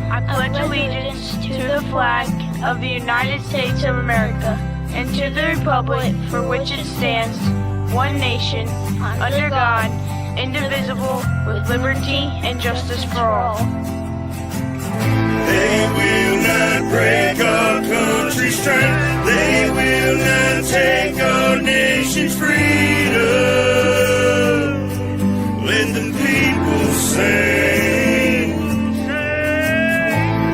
I pledge allegiance to the flag of the United States of America and to the republic for which it stands, one nation, under God, indivisible, with liberty and justice for all. They will not break our country's strength. They will not take our nation's freedom. Let the people sing.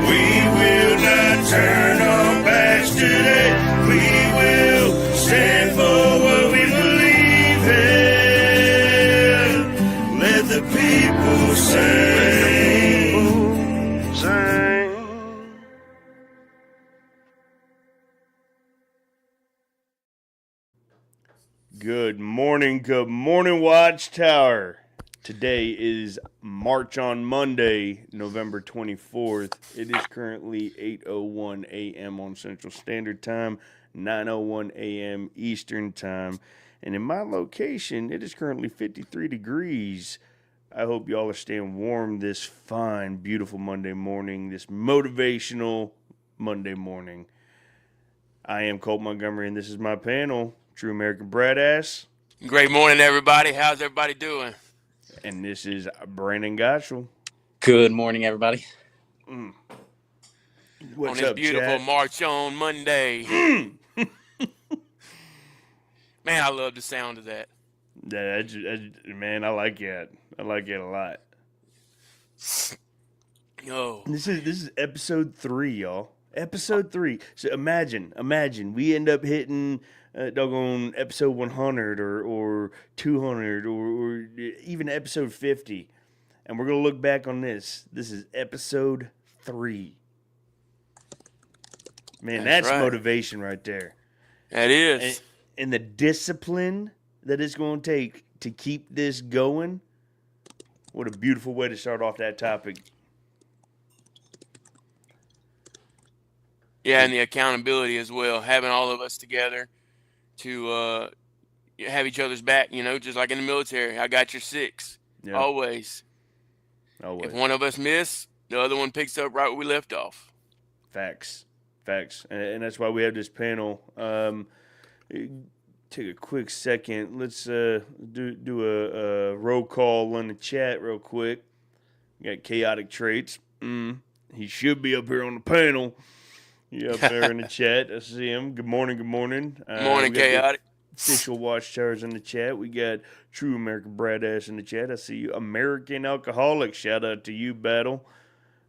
We will not turn our backs today. We will stand for what we believe in. Let the people sing. Good morning, Watchtower. Today is March on Monday, November 24th. It is currently 8:01 a.m. on Central Standard Time, 9:01 a.m. Eastern Time. And in my location, it is currently 53 degrees. I hope y'all are staying warm this fine, beautiful Monday morning, this motivational Monday morning. I am Colt Montgomery, and this is my panel, True American Badass. Great morning, everybody. How's everybody doing? And this is Brandon Gottschall. Good morning, everybody. What's on this up, beautiful chat? March on Monday. Man, I love the sound of that. Man, I like it. I like it a lot. Oh, This is episode 3, y'all. Episode 3. So imagine we end up hitting doggone episode 100 or 200 or even episode 50, and we're gonna look back on this. This is episode 3. Man, that's right. motivation right there. that is. And the discipline that it's going to take to keep this going. What a beautiful way to start off that topic. Yeah, and the accountability as well. Having all of us together to have each other's back, just like in the military. I got your 6. Yeah. Always. Always. If one of us miss, the other one picks up right where we left off. Facts. And that's why we have this panel. Take a quick second. Let's do a roll call on the chat real quick. We got Chaotic Traits. He should be up here on the panel. He up there in the chat. I see him. Good morning. Morning, Chaotic. Official Watchtowers in the chat. We got True American Badass in the chat. I see you. American Alcoholic. Shout out to you, Battle.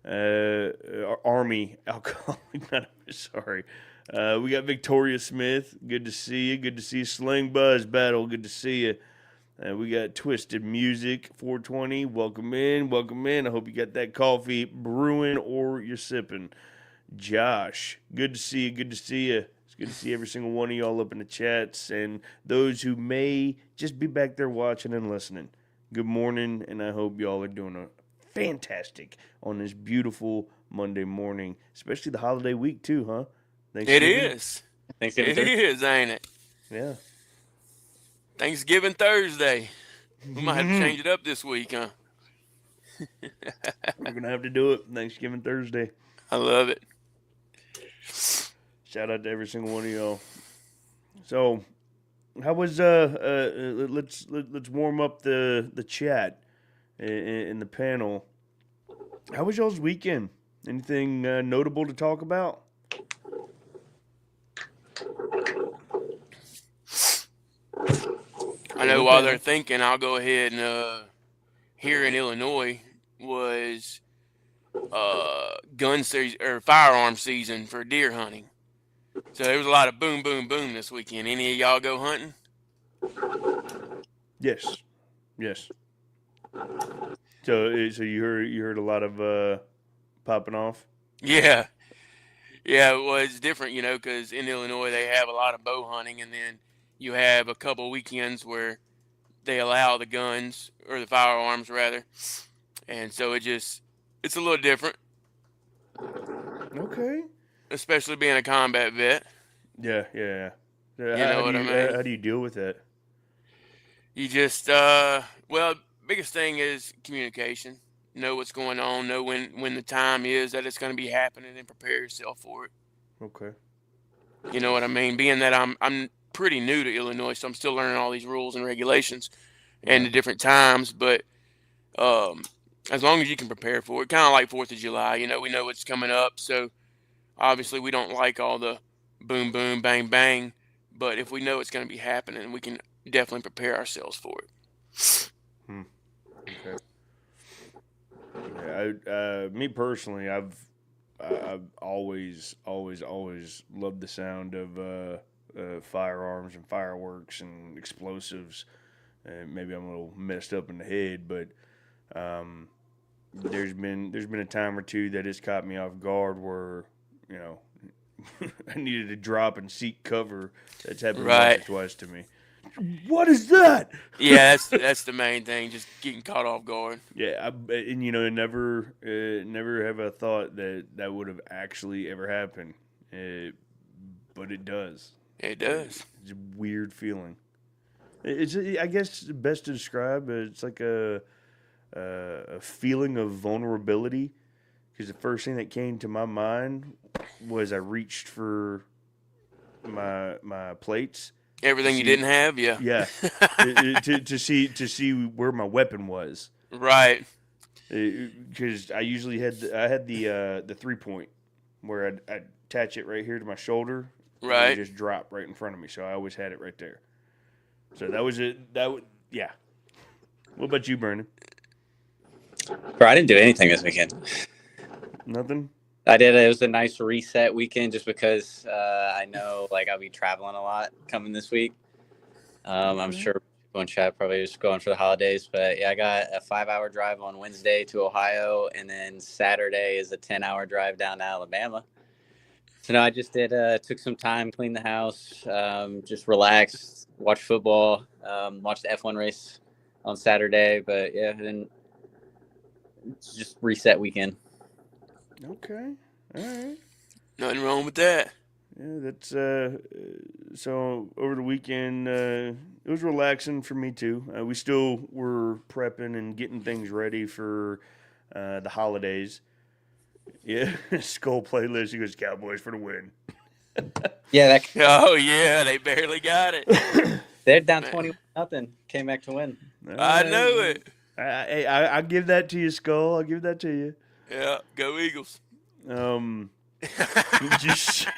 Army Alcoholic. Sorry. We got Victoria Smith. Good to see you. Good to see you. Sling Buzz Battle. Good to see you. We got Twisted Music 420. Welcome in. I hope you got that coffee brewing or you're sipping. Josh, good to see you. It's good to see every single one of y'all up in the chats and those who may just be back there watching and listening. Good morning, and I hope y'all are doing a fantastic on this beautiful Monday morning, especially the holiday week too, huh? It is. Thanksgiving. It is, ain't it? Yeah. Thanksgiving Thursday. We might have to change it up this week, huh? We're going to have to do it Thanksgiving Thursday. I love it. Shout out to every single one of y'all. So, how was let's warm up the chat in the panel. How was y'all's weekend? Anything notable to talk about? I know while they're thinking, I'll go ahead and here in Illinois was gun season or firearm season for deer hunting. So there was a lot of boom, boom, boom this weekend. Any of y'all go hunting? Yes. So you heard a lot of popping off. Yeah. It was different, because in Illinois they have a lot of bow hunting, and then you have a couple weekends where they allow the guns or the firearms rather, and so it's a little different. Okay. Especially being a combat vet. Yeah. You know what I mean? How do you deal with that? You just, biggest thing is communication. know what's going on, know when the time is that it's going to be happening, and prepare yourself for it. Okay. You know what I mean? Being that I'm pretty new to Illinois, so I'm still learning all these rules and regulations and the different times. But as long as you can prepare for it, kind of like 4th of July, you know, we know it's coming up. So obviously we don't like all the boom, boom, bang, bang. But if we know it's going to be happening, we can definitely prepare ourselves for it. Okay. Yeah, me personally, I've always loved the sound of firearms and fireworks and explosives. And maybe I'm a little messed up in the head, but there's been a time or two that it's caught me off guard where, you know, I needed to drop and seek cover. That's happened once or twice to me. What is that? Yeah, that's the main thing, just getting caught off guard. Yeah, and you know, never have I thought that would have actually ever happened, but it does. It does. It's a weird feeling. It's I guess best to describe. It's like a feeling of vulnerability, because the first thing that came to my mind was I reached for my plates. Everything you didn't have, yeah. Yeah, to see where my weapon was. Right. Because I usually had the 3-point where I'd attach it right here to my shoulder. Right. And it just drop right in front of me, so I always had it right there. So that was it. Yeah. What about you, Brandon? Bro, I didn't do anything this weekend. Nothing. I did. It was a nice reset weekend just because I know like I'll be traveling a lot coming this week. I'm sure people in chat probably just going for the holidays, but yeah, I got a 5-hour drive on Wednesday to Ohio, and then Saturday is a 10-hour drive down to Alabama. So no, I just took some time, cleaned the house, just relaxed, watched football, watched the F1 race on Saturday, but yeah, then it's just reset weekend. Okay. All right. Nothing wrong with that. Yeah, that's so over the weekend it was relaxing for me too. We still were prepping and getting things ready for the holidays. Yeah, Skull playlist. He goes Cowboys for the win. Yeah, Oh yeah, they barely got it. they're down 21-0. Came back to win. I know it. I give that to you, Skull. I'll give that to you. Yeah, go Eagles. Just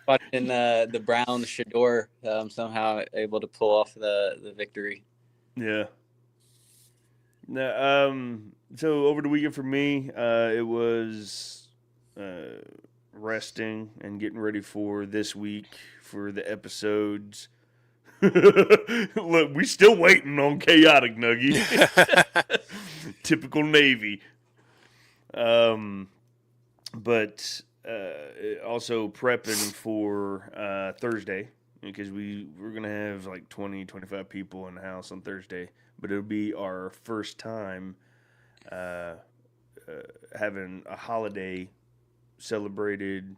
Watching the Browns Shador somehow able to pull off the victory. Yeah. Now, so over the weekend for me, it was resting and getting ready for this week for the episodes. Look, we still waiting on Chaotic Nuggy. Typical Navy. But also prepping for Thursday, because we're going to have like 20, 25 people in the house on Thursday. But it'll be our first time having a holiday celebrated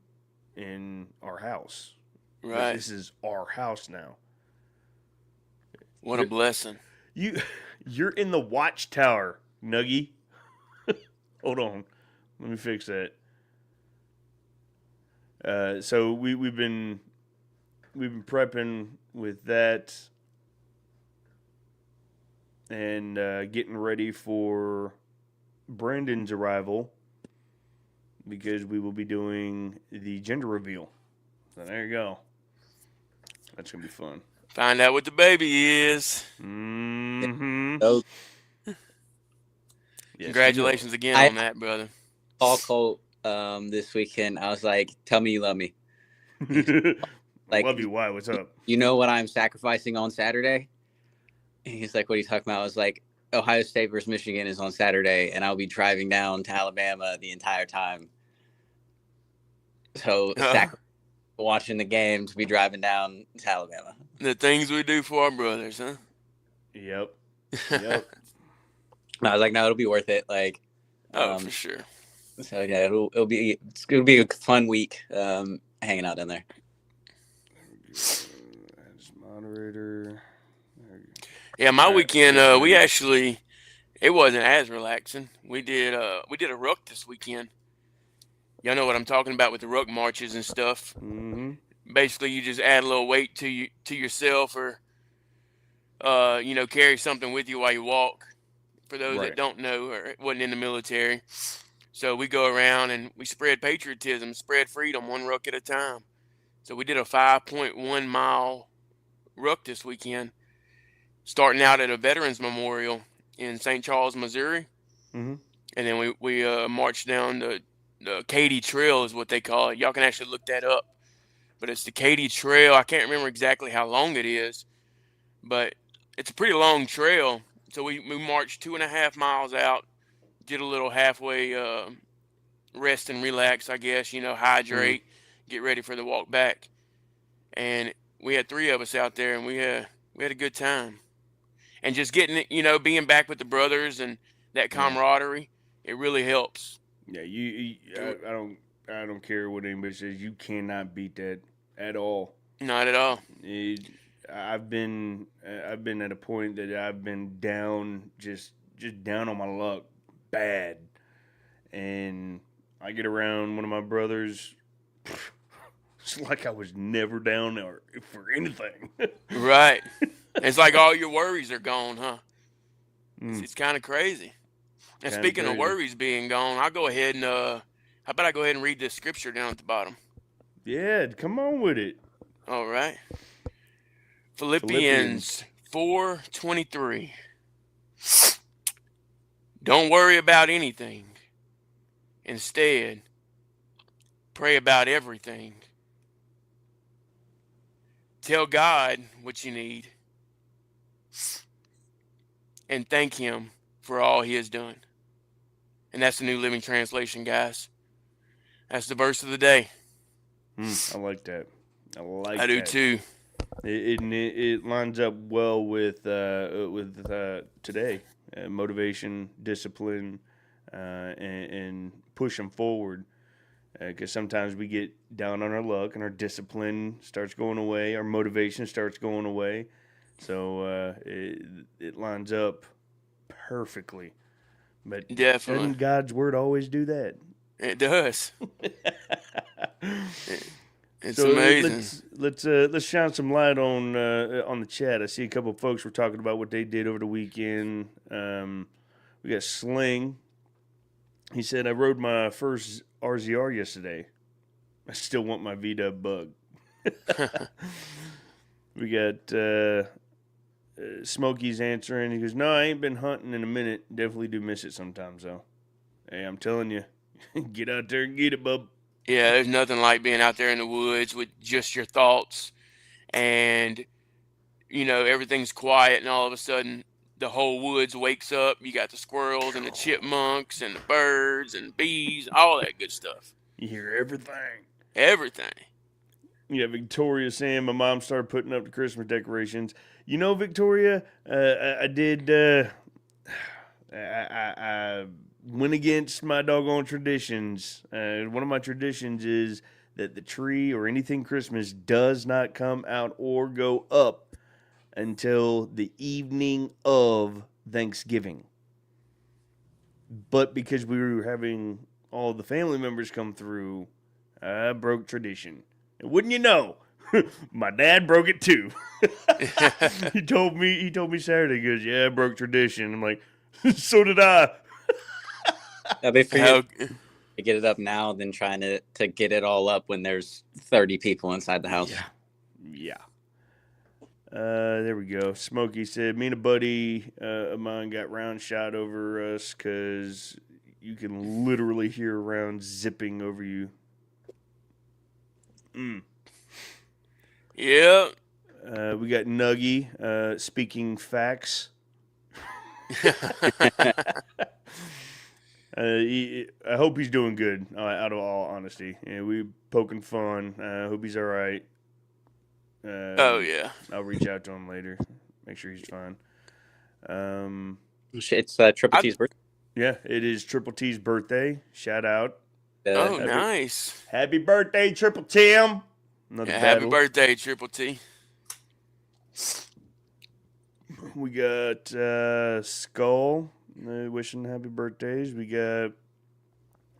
in our house. Right. This is our house now. What a blessing. You're in the Watchtower, Nuggy. Hold on. Let me fix that. So we've been prepping with that and getting ready for Brandon's arrival, because we will be doing the gender reveal. So there you go. That's gonna be fun. Find out what the baby is. Mm-hmm. So, Yes, Congratulations again on that, brother. Paul Colt this weekend. I was like, "Tell me you love me." Like, love you. Why? What's up? You know what I'm sacrificing on Saturday? And he's like, "What are you talking about?" I was like, "Ohio State versus Michigan is on Saturday, and I'll be driving down to Alabama the entire time." So watching the game to be driving down to Alabama. The things we do for our brothers, huh? Yep. I was like, "No, it'll be worth it." Like, for sure. So yeah, it'll be a fun week hanging out down there. As moderator. Yeah, my weekend, we actually, It wasn't as relaxing. We did a ruck this weekend. Y'all know what I'm talking about with the ruck marches and stuff. Mm-hmm. Basically, you just add a little weight to yourself, or carry something with you while you walk. For those that Right. don't know or wasn't in the military, so we go around and we spread patriotism, spread freedom, one ruck at a time. So we did a 5.1 mile ruck this weekend, starting out at a Veterans Memorial in St. Charles, Missouri, Mm-hmm. and then we marched down the Katy Trail is what they call it. Y'all can actually look that up, but it's the Katy Trail. I can't remember exactly how long it is, but it's a pretty long trail. So we marched 2.5 miles out, did a little halfway rest and relax, I guess, hydrate, get ready for the walk back. And we had 3 of us out there, and we had a good time. And just getting, being back with the brothers and that camaraderie, it really helps. Yeah, I don't care what anybody says. You cannot beat that at all. Not at all. I've been at a point that I've been down, just down on my luck, bad, and I get around one of my brothers. It's like I was never down there for anything. Right. It's like all your worries are gone, huh? It's kind of crazy. And Kinda speaking of crazy. worries being gone, I'll go ahead and how about I go ahead and read this scripture down at the bottom? Yeah, come on with it. All right. Philippians 4:23. Don't worry about anything. Instead, pray about everything. Tell God what you need and thank Him for all He has done. And that's the New Living Translation, guys. That's the verse of the day. I like that. I do too. It lines up well with today. Motivation, discipline, and push them forward. Because sometimes we get down on our luck and our discipline starts going away, our motivation starts going away. So it lines up perfectly. But Definitely. doesn't God's word always do that? It does. It's So amazing. let's shine some light on the chat. I see a couple of folks were talking about what they did over the weekend. We got Sling. He said, I rode my first RZR yesterday. I still want my VW bug. We got Smokey's answering. He goes, no, I ain't been hunting in a minute. Definitely do miss it sometimes, though. Hey, I'm telling you, get out there and get it, bub. Yeah, there's nothing like being out there in the woods with just your thoughts and, everything's quiet, and all of a sudden the whole woods wakes up. You got the squirrels and the chipmunks and the birds and bees, all that good stuff. You hear everything. Everything. Yeah, Victoria saying my mom started putting up the Christmas decorations. Victoria, I did. I went against my doggone traditions. One of my traditions is that the tree or anything Christmas does not come out or go up until the evening of Thanksgiving. But because we were having all the family members come through, I broke tradition. And wouldn't you know, my dad broke it too. He told me Saturday, he goes, yeah, I broke tradition. I'm like, so did I. That'd be for you to get it up now than trying to get it all up when there's 30 people inside the house. Yeah. There we go. Smokey said, me and a buddy of mine got round shot over us because you can literally hear rounds zipping over you. Yeah. We got Nuggy speaking facts. I hope he's doing good, out of all honesty. Yeah, we poking fun. I hope he's all right. Oh, yeah. I'll reach out to him later. Make sure he's fine. It's Triple T's birthday. Yeah, it is Triple T's birthday. Shout out. Nice. Happy birthday, Triple Tim. Happy birthday, Triple T. We got Skull. Wishing happy birthdays. We got.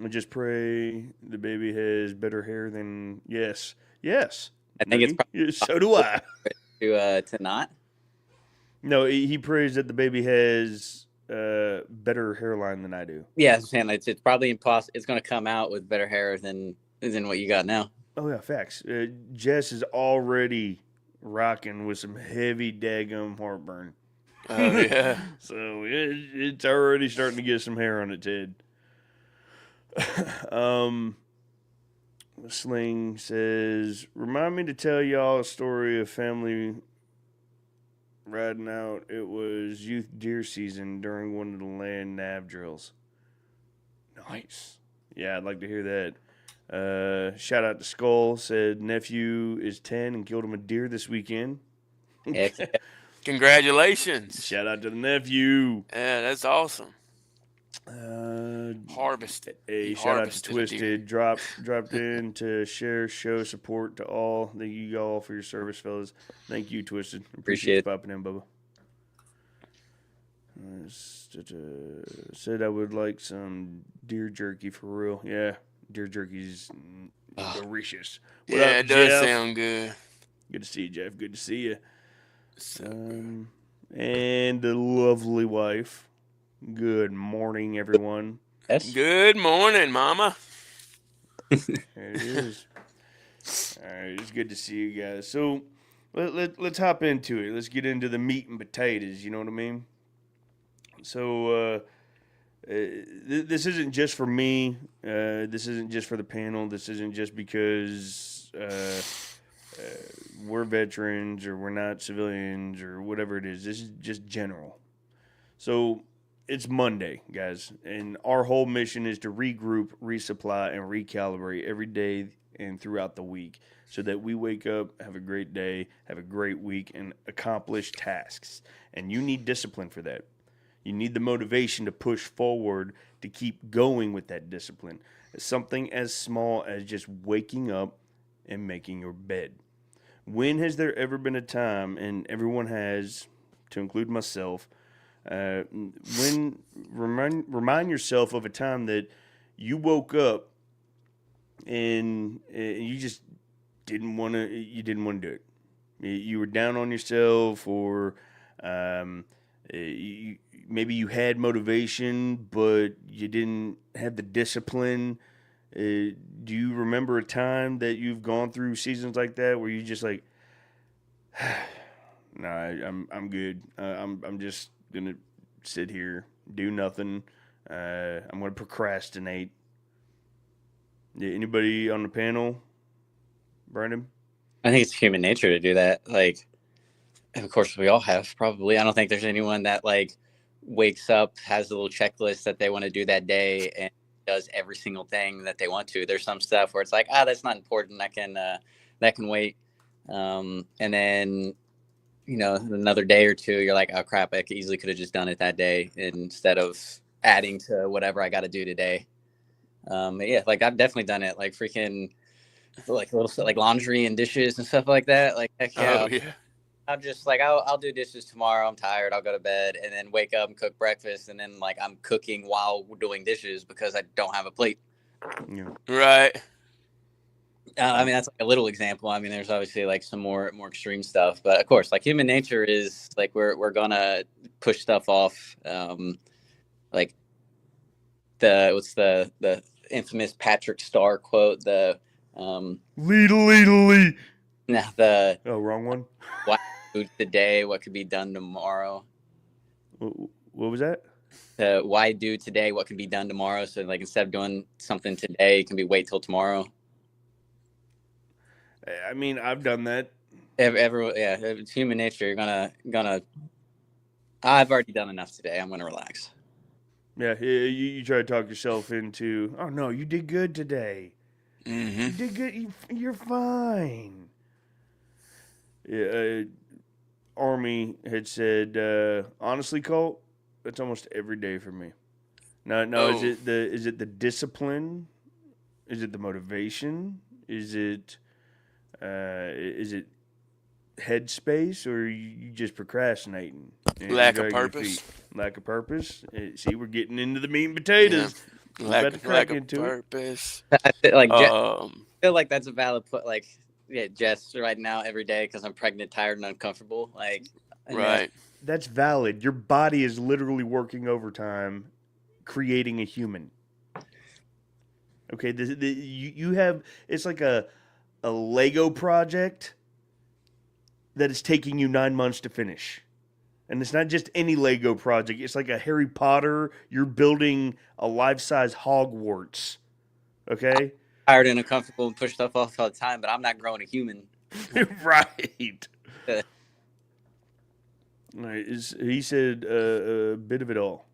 I just pray the baby has better hair than. Yes. I think it's Noogie. probably Yeah, so do I. to not. No, he prays that the baby has better hairline than I do. Yeah, I'm saying it's probably impossible. It's going to come out with better hair than what you got now. Oh yeah, facts. Jess is already rocking with some heavy daggum heartburn. Oh yeah. So it's already starting to get some hair on its head. Sling says, remind me to tell y'all a story of family riding out. It was youth deer season during one of the land nav drills. Nice. Yeah, I'd like to hear that. Shout out to Skull. Said nephew is 10 and killed him a deer this weekend. Heck, Congratulations. Shout out to the nephew. Yeah, that's awesome. Harvested. Hey, He shout out to harvested a deer. Twisted. Dropped in to show support to all. Thank you all for your service, fellas. Thank you, Twisted. Appreciate you it. popping in, Bubba. Said I would like some deer jerky for real. Yeah, deer jerky's delicious. What Yeah, up, it does Jeff? sound good. Good to see you, Jeff. Good to see you. So, And the lovely wife. Good morning, everyone. yes. good morning, Mama. There it is. All right, it's good to see you guys. So let's hop into it. Let's get into the meat and potatoes. You know what I mean? So this isn't just for me. This isn't just for the panel. This isn't just because we're veterans or we're not civilians or whatever it is. This is just general. So it's Monday, guys, and our whole mission is to regroup, resupply, and recalibrate every day and throughout the week so that we wake up, have a great day, have a great week, and accomplish tasks. And you need discipline for that. You need the motivation to push forward to keep going with that discipline. Something as small as just waking up and making your bed. When has there ever been a time, and everyone has, to include myself, when remind yourself of a time that you woke up and you just didn't want to do it. You were down on yourself, or maybe you had motivation but you didn't have the discipline. Do you remember a time that you've gone through seasons like that where you just like, nah, I'm good. I'm just gonna sit here, do nothing. I'm gonna procrastinate. Anybody on the panel, Brandon? I think it's human nature to do that. Like, of course, we all have probably. I don't think there's anyone that like wakes up, has a little checklist that they want to do that day, and does every single thing that they want to. There's some stuff where it's like, that's not important. That can wait. And then, another day or two, you're like, oh crap, I easily could have just done it that day instead of adding to whatever I got to do today. Yeah, like I've definitely done it. Like freaking, like little stuff like laundry and dishes and stuff like that. Like, heck yeah. Oh yeah. I'm just like, I'll do dishes tomorrow. I'm tired. I'll go to bed and then wake up and cook breakfast. And then like I'm cooking while doing dishes because I don't have a plate. Yeah. Right. I mean, that's like a little example. I mean, there's obviously like some more extreme stuff, but of course, like human nature is like, we're gonna push stuff off. Like what's the infamous Patrick Starr quote, Lee. Now the Oh, wrong one. why do today what could be done tomorrow. What was that? Why do today what can be done tomorrow? So like instead of doing something today, it can be wait till tomorrow. I mean, I've done that. Everyone, yeah, it's human nature. You're gonna. I've already done enough today. I'm gonna relax. Yeah, you try to talk yourself into, oh no, you did good today. Mm-hmm. You did good. You're fine. Yeah, Army had said, honestly, Colt, that's almost every day for me. No, Oh. Is it the discipline? Is it the motivation? Is it headspace, or you just procrastinating? And Lack of dragging your purpose. feet? Lack of purpose. See, we're getting into the meat and Yeah. potatoes. We're about to Lack crack of into it. purpose. I feel like Um, feel like that's a valid put. Like, yeah, Jess, right now every day because I'm pregnant, tired, and uncomfortable. Like, I know right. That's valid. Your body is literally working overtime, creating a human. Okay, you have, it's like a Lego project that is taking you 9 months to finish. And it's not just any Lego project. It's like a Harry Potter. You're building a life-size Hogwarts. Okay? tired and uncomfortable and push stuff off all the time, but I'm not growing a human. Right. All right. He said a bit of it all.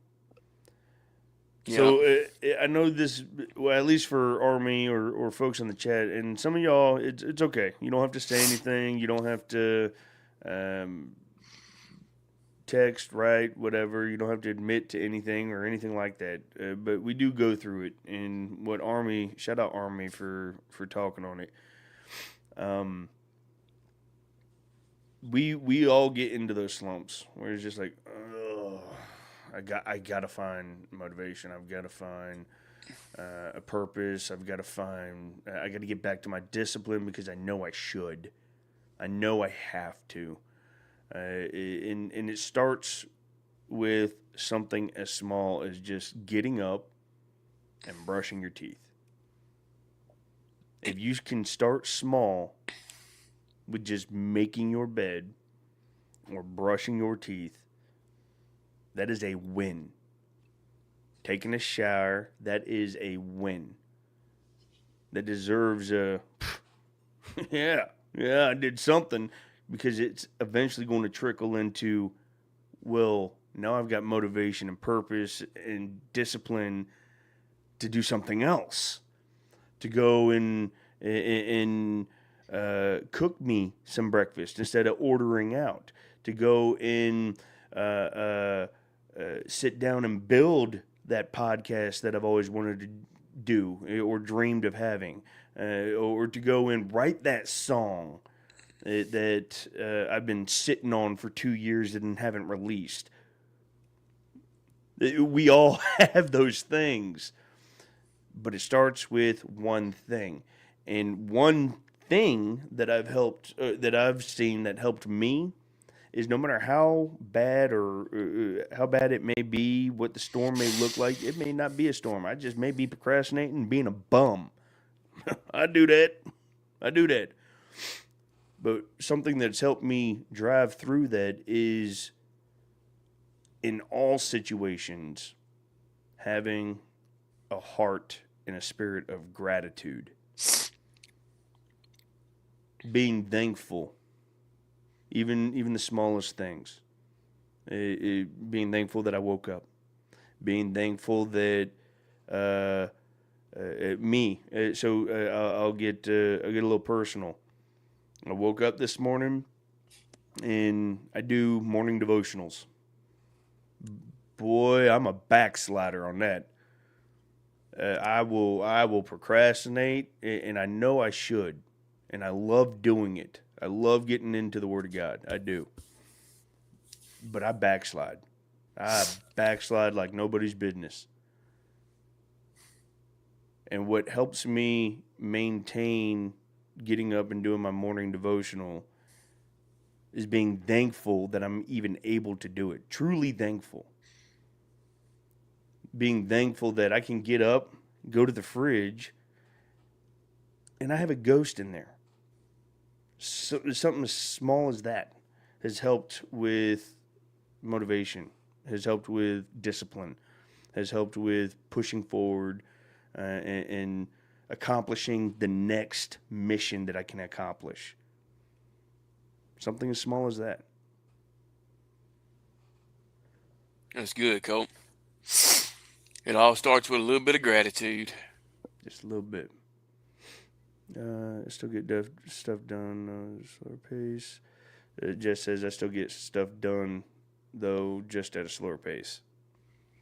Yeah. So I know this, well, at least for Army or folks in the chat, and some of y'all, it's okay. You don't have to say anything. You don't have to text, write, whatever. You don't have to admit to anything or anything like that. But we do go through it. And what Army, shout out Army for talking on it. We all get into those slumps where it's just like, oh, I gotta find motivation. I've got to find a purpose. I got to get back to my discipline because I know I should. I know I have to. And it starts with something as small as just getting up and brushing your teeth. If you can start small with just making your bed or brushing your teeth, that is a win. Taking a shower, that is a win. That deserves a, yeah, I did something, because it's eventually going to trickle into, well, now I've got motivation and purpose and discipline to do something else, to go and cook me some breakfast instead of ordering out, to go and sit down and build that podcast that I've always wanted to do or dreamed of having, or to go and write that song that I've been sitting on for 2 years and haven't released. We all have those things, but it starts with one thing. And one thing that I've seen that helped me is, no matter how bad or how bad it may be, what the storm may look like, it may not be a storm. I just may be procrastinating and being a bum. I do that. But something that's helped me drive through that is, in all situations, having a heart and a spirit of gratitude. Being thankful. Even the smallest things. Being thankful that I woke up. Being thankful that me. I'll get a little personal. I woke up this morning and I do morning devotionals. Boy, I'm a backslider on that. I will procrastinate, and I know I should, and I love doing it. I love getting into the Word of God. I do. But I backslide. I backslide like nobody's business. And what helps me maintain getting up and doing my morning devotional is being thankful that I'm even able to do it. Truly thankful. Being thankful that I can get up, go to the fridge, and I have a ghost in there. So, something as small as that has helped with motivation, has helped with discipline, has helped with pushing forward and accomplishing the next mission that I can accomplish. Something as small as that. That's good, Colt. It all starts with a little bit of gratitude. Just a little bit. I still get stuff done slower pace. Jess says I still get stuff done, though, just at a slower pace.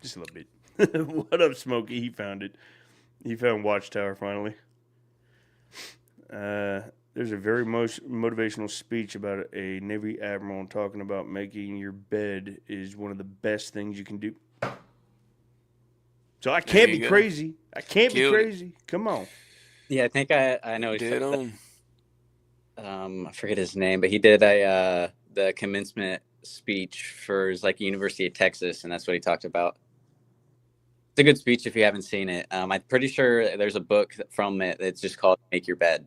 Just a little bit. What up, Smokey? He found it. He found Watchtower finally. There's a very motivational speech about a Navy admiral talking about making your bed is one of the best things you can do. So I can't be crazy. I can't be crazy. Come on. Yeah, I think I know. Dead on. I forget his name, but he did the commencement speech for his University of Texas, and that's what he talked about. It's a good speech if you haven't seen it. I'm pretty sure there's a book from it that's just called "Make Your Bed."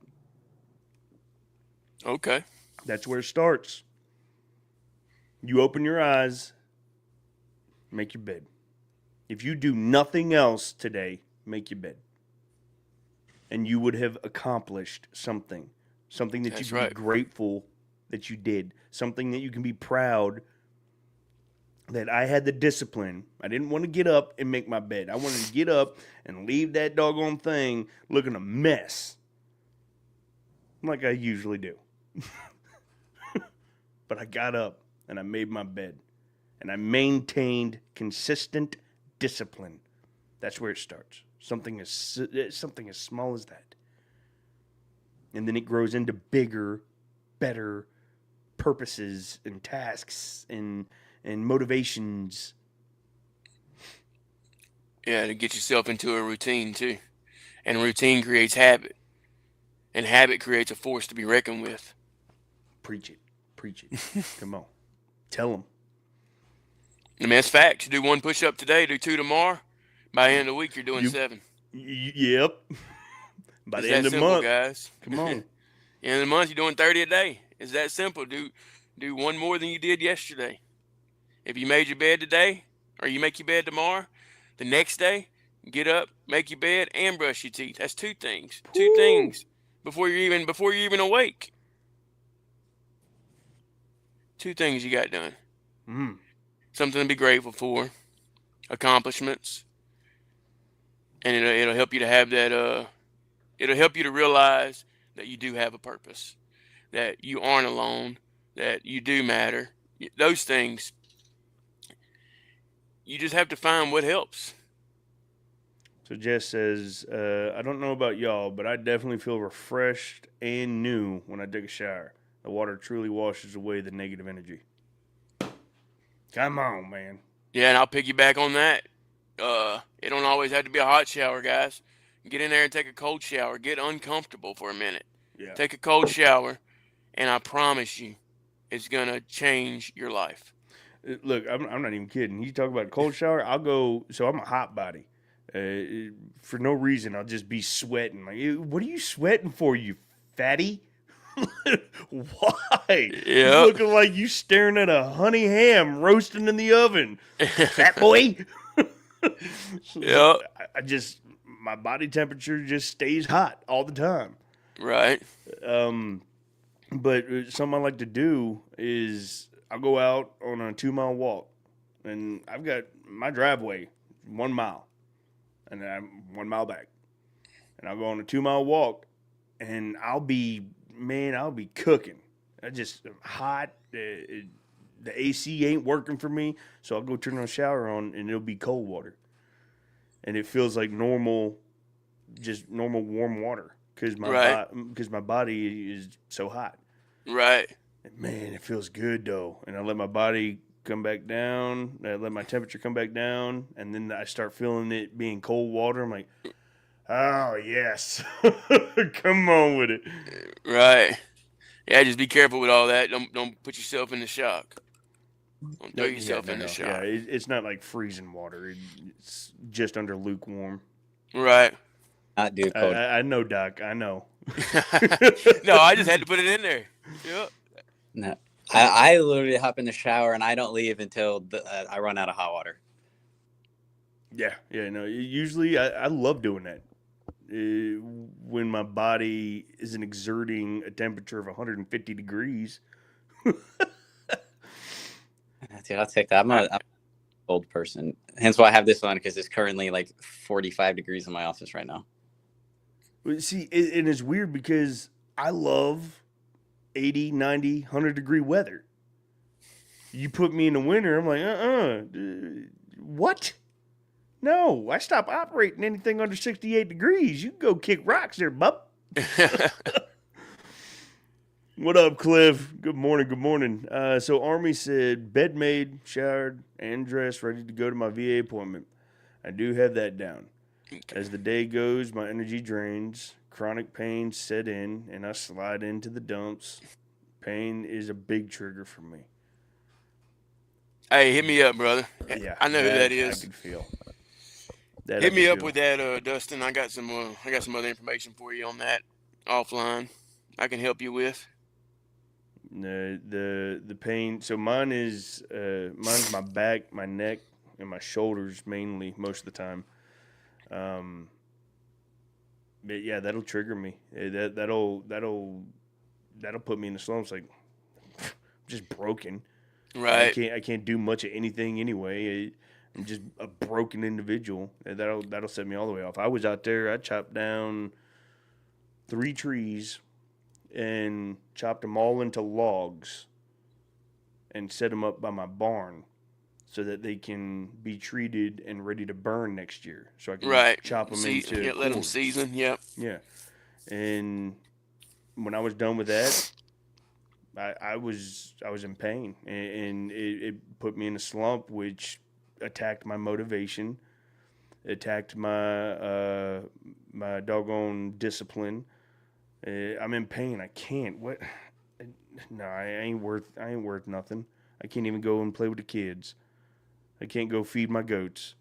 Okay. That's where it starts. You open your eyes, make your bed. If you do nothing else today, make your bed. And you would have accomplished something. Something that you can be grateful that you did. Something that you can be proud that I had the discipline. I didn't want to get up and make my bed. I wanted to get up and leave that doggone thing looking a mess. Like I usually do. But I got up and I made my bed. And I maintained consistent discipline. That's where it starts. Something as small as that. And then it grows into bigger, better purposes and tasks and motivations. Yeah, to get yourself into a routine too. And routine creates habit. And habit creates a force to be reckoned with. Preach it. Preach it. Come on. Tell them. I mean, that's facts. You do 1 push-up today, do 2 tomorrow. By the end of the week, you're doing 7. Yep. By the end of the simple, month, guys. Come on. End of the month, you're doing 30 a day. It's that simple. Do 1 more than you did yesterday. If you made your bed today, or you make your bed tomorrow, the next day, get up, make your bed, and brush your teeth. That's 2 things. Woo. 2 things before you're even awake. 2 things you got done. Something to be grateful for. Accomplishments. And it'll help you to have that. It'll help you to realize that you do have a purpose, that you aren't alone, that you do matter. Those things. You just have to find what helps. So Jess says, I don't know about y'all, but I definitely feel refreshed and new when I take a shower. The water truly washes away the negative energy. Come on, man. Yeah, and I'll piggyback on that. It don't always have to be a hot shower, guys. Get in there and take a cold shower. Get uncomfortable for a minute. Yeah. Take a cold shower, and I promise you, it's going to change your life. Look, I'm not even kidding. You talk about a cold shower, I'll go, so I'm a hot body. For no reason, I'll just be sweating. Like, what are you sweating for, you fatty? Why? Yeah. Looking like you staring at a honey ham roasting in the oven. Fat boy. Yeah. My body temperature just stays hot all the time. Right. But something I like to do is I'll go out on a 2-mile walk, and I've got my driveway 1 mile, and then I'm 1 mile back, and I'll go on a 2-mile walk, and I'll be cooking. I'm hot. The AC ain't working for me, so I'll go turn the shower on, and it'll be cold water, and it feels like normal warm water because my body is so hot. Right. And man, it feels good though, and I let my body come back down. I let my temperature come back down, and then I start feeling it being cold water. I'm like, oh yes, come on with it. Right. Yeah, just be careful with all that. Don't put yourself in the shock. Don't throw yourself in the shock. Yeah, it's not like freezing water. It's just under lukewarm. Right. Not do cold. I know, Doc. I know. No, I just had to put it in there. Yep. No, I literally hop in the shower and I don't leave until I run out of hot water. Yeah. No. Usually, I love doing that. When my body isn't exerting a temperature of 150 degrees. Dude, I'll take that. I'm a cold person. Hence why I have this on, because it's currently like 45 degrees in my office right now. See, and it's weird because I love 80, 90, 100-degree weather. You put me in the winter, I'm like, what? No, I stop operating anything under 68 degrees. You can go kick rocks there, bub. What up, Cliff? Good morning. Good morning. So Army said bed made, showered, and dressed, ready to go to my VA appointment. I do have that down. As the day goes, my energy drains, chronic pain set in, and I slide into the dumps. Pain is a big trigger for me. Hey, hit me up, brother. Yeah, I know who that I is. can feel. That I Hit can me up feel. with that, Dustin. I got some other information for you on that offline. I can help you with. The pain. So mine's my back, my neck, and my shoulders mainly most of the time. But yeah, that'll trigger me. That'll put me in the slumps. Like I'm just broken. Right. I can't do much of anything anyway. I'm just a broken individual. That'll set me all the way off. I was out there. I chopped down 3 trees and chopped them all into logs and set them up by my barn so that they can be treated and ready to burn next year. So I can Right. chop them into Yeah, let them cords. season. Yep. Yeah. And when I was done with that, I was in pain, and it put me in a slump, which attacked my motivation, attacked my my doggone discipline. I'm in pain. I can't. What? No, I ain't worth nothing. I can't even go and play with the kids. I can't go feed my goats.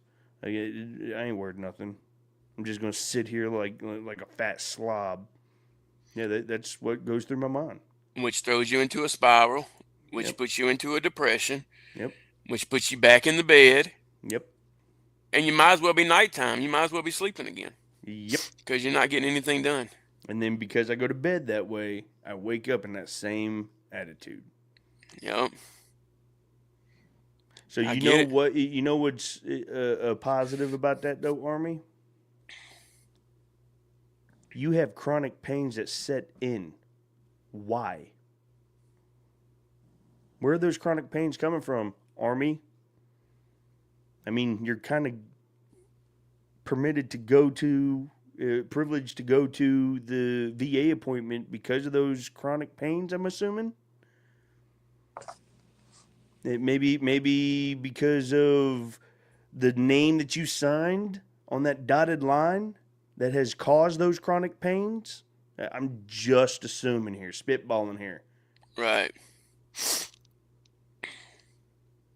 I ain't worth nothing. I'm just gonna sit here like a fat slob. Yeah, that's what goes through my mind. Which throws you into a spiral, which Yep. puts you into a depression, Yep. which puts you back in the bed, Yep. and you might as well be nighttime. You might as well be sleeping again Yep. because you're not getting anything done. And then because I go to bed that way, I wake up in that same attitude. Yep. So I get it. you know what's positive about that though, Army? You have chronic pains that set in. Why? Where are those chronic pains coming from, Army? I mean, you're kind of permitted to go to, privileged to go to the VA appointment because of those chronic pains, I'm assuming? Maybe because of the name that you signed on that dotted line that has caused those chronic pains? I'm just assuming here, spitballing here. Right.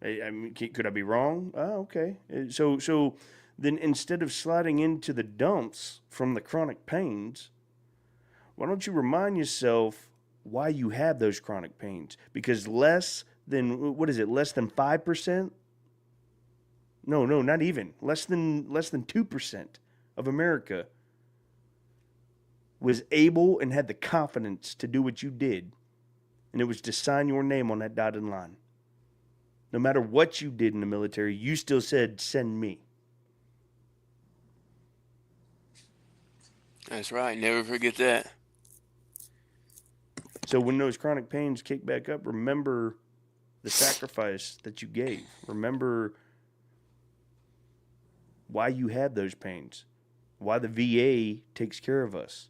I mean, could I be wrong? Oh, okay. So then instead of sliding into the dumps from the chronic pains, why don't you remind yourself why you have those chronic pains? Because less than 5%? No, not even. Less than 2% of America was able and had the confidence to do what you did, and it was to sign your name on that dotted line. No matter what you did in the military, you still said, send me. That's right. Never forget that. So when those chronic pains kick back up, remember the sacrifice that you gave. Remember why you had those pains, why the VA takes care of us.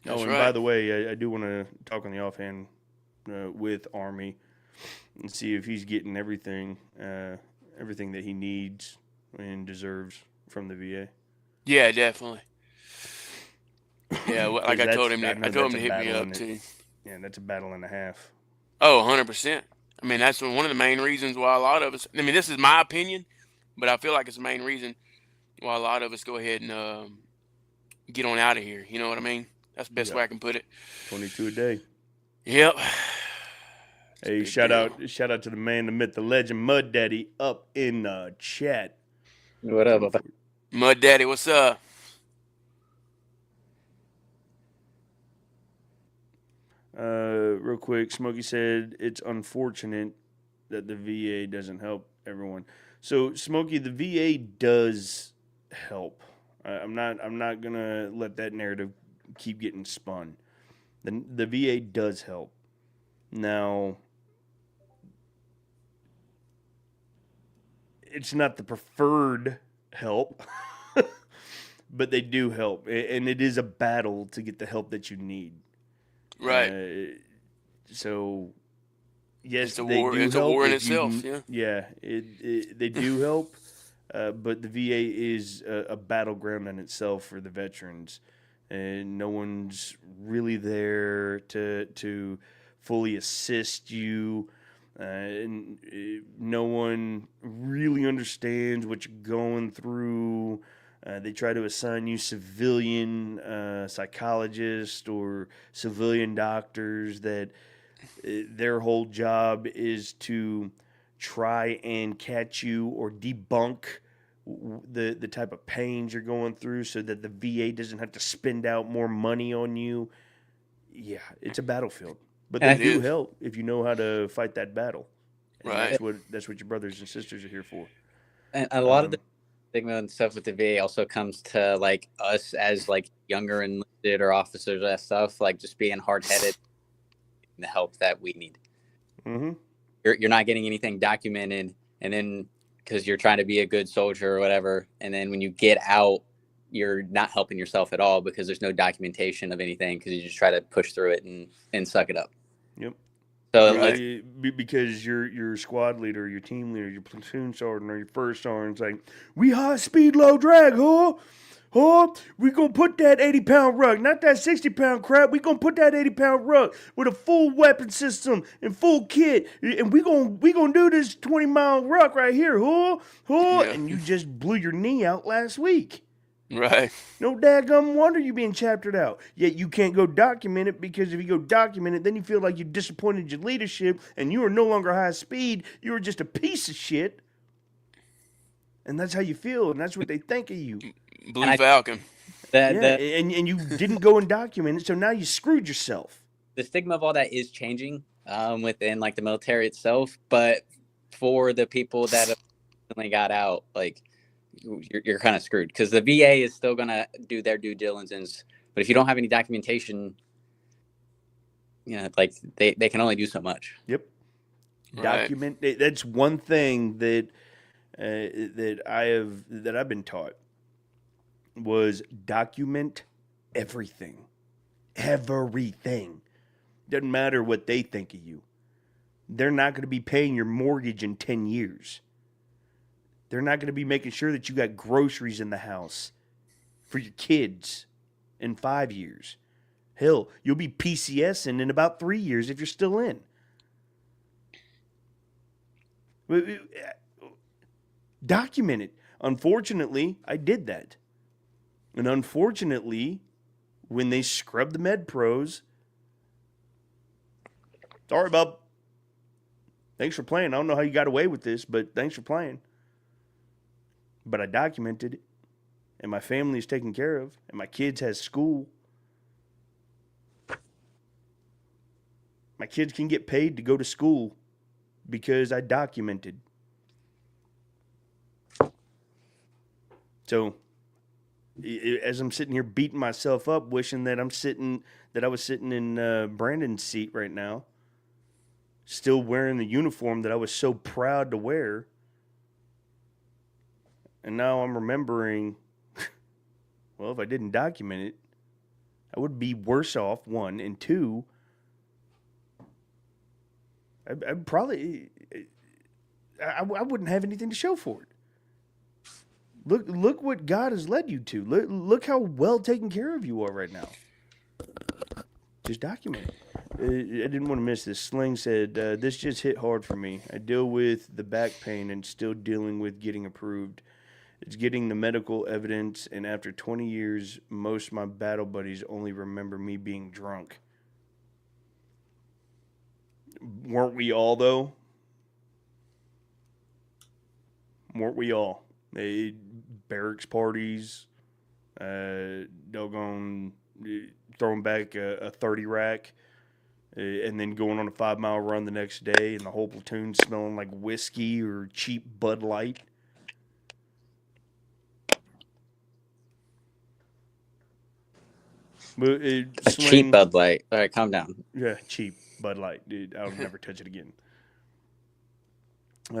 That's and right. by the way, I do want to talk on the offhand with Army and see if he's getting everything that he needs and deserves from the VA. Yeah, definitely. Yeah, like I told him, I I told him to hit me up and too. Yeah, that's a battle and a half. Oh, 100%. I mean, that's one of the main reasons why a lot of us. I mean, this is my opinion, but I feel like it's the main reason why a lot of us go ahead and get on out of here. You know what I mean? That's the best way I can put it. 22 a day. Yep. Hey, shout out to the man, the myth, the legend, Mud Daddy, up in the chat. What up, Bubba? Mud Daddy, what's up? Real quick, Smokey said it's unfortunate that the VA doesn't help everyone. So, Smokey, the VA does help. I'm not gonna let that narrative keep getting spun. The VA does help. Now, it's not the preferred help. but they do help, and it is a battle to get the help that you need. Right. So, yes, It's a they war. do It's a help war in if you itself. can. Yeah. Yeah, they do help, but the VA is a battleground in itself for the veterans, and no one's really there to fully assist you. And no one really understands what you're going through. They try to assign you civilian psychologists or civilian doctors that their whole job is to try and catch you or debunk the type of pains you're going through so that the VA doesn't have to spend out more money on you. Yeah, it's a battlefield. But they And do is. help if you know how to fight that battle. And Right. that's what your brothers and sisters are here for. And a lot of the stigma and stuff with the VA also comes to like us as like younger enlisted or officers, that stuff, like just being hard headed, the help that we need. Mm-hmm. You're not getting anything documented, and then because you're trying to be a good soldier or whatever, and then when you get out, you're not helping yourself at all because there's no documentation of anything because you just try to push through it and suck it up. Yep. So Right. like, Because your squad leader, your team leader, your platoon sergeant, or your first sergeant's like, we high speed, low drag, huh? Huh? We gonna put that 80-pound ruck, not that 60-pound crap. We gonna put that 80-pound ruck with a full weapon system and full kit, and we gonna do this 20-mile ruck right here, huh? Huh? Yeah. And you just blew your knee out last week. Right. No dadgum wonder you being chaptered out. Yet you can't go document it because if you go document it, then you feel like you disappointed your leadership and you are no longer high speed. You are just a piece of shit. And that's how you feel, and that's what they think of you. Blue Falcon. Yeah, and you didn't go and document it, so now you screwed yourself. the stigma of all that is changing within like the military itself, but for the people that have recently got out, like you're kind of screwed because the VA is still gonna do their due diligence, but if you don't have any documentation, like they can only do so much. Yep. Right. Document. That's one thing that I've been taught was document everything. Everything. Doesn't matter what they think of you. They're not going to be paying your mortgage in 10 years. They're not going to be making sure that you got groceries in the house for your kids in 5 years. Hell, you'll be PCSing in about 3 years if you're still in. Document it. Unfortunately, I did that. And unfortunately, when they scrubbed the med pros, sorry, bub. Thanks for playing. I don't know how you got away with this, but thanks for playing. But I documented it, and my family is taken care of, and my kids has school. My kids can get paid to go to school because I documented. So, as I'm sitting here beating myself up, wishing that I was sitting in Brandon's seat right now, still wearing the uniform that I was so proud to wear. And now I'm remembering, well, if I didn't document it, I would be worse off, one. And two, I'd probably, I wouldn't have anything to show for it. Look what God has led you to. Look how well taken care of you are right now. Just document it. I didn't want to miss this. Sling said, this just hit hard for me. I deal with the back pain and still dealing with getting approved. It's getting the medical evidence, and after 20 years, most of my battle buddies only remember me being drunk. Weren't we all, though? Weren't we all? Barracks parties, doggone throwing back a 30 rack, and then going on a 5-mile run the next day, and the whole platoon smelling like whiskey or cheap Bud Light. But Cheap Bud Light. All right, calm down. Yeah, cheap Bud Light, dude. I'll never touch it again.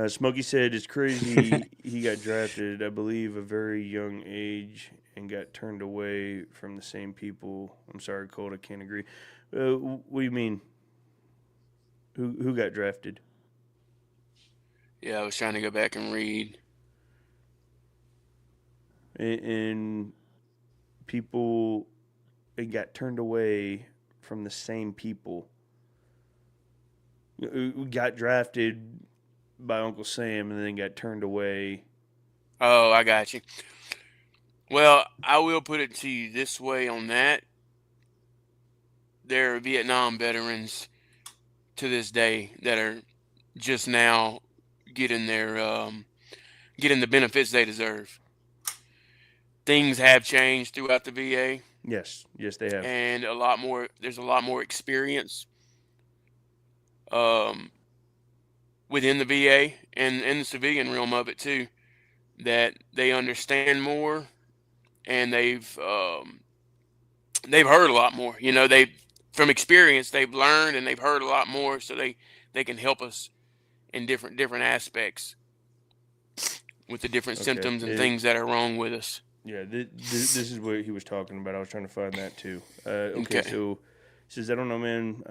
Smokey said it's crazy he got drafted, I believe, a very young age and got turned away from the same people. I'm sorry, Colt, I can't agree. What do you mean? Who got drafted? Yeah, I was trying to go back and read. And people got turned away from the same people. Got drafted by Uncle Sam and then got turned away. Oh, I got you. Well, I will put it to you this way on that. There are Vietnam veterans to this day that are just now getting getting the benefits they deserve. Things have changed throughout the VA, Yes, they have. and there's a lot more experience um, within the VA and in the civilian realm of it too, that they understand more, and they've heard a lot more. They from experience they've learned and they've heard a lot more, so they can help us in different aspects with the different symptoms and things that are wrong with us. Yeah, this is what he was talking about. I was trying to find that too. Okay, so he says, I don't know, man.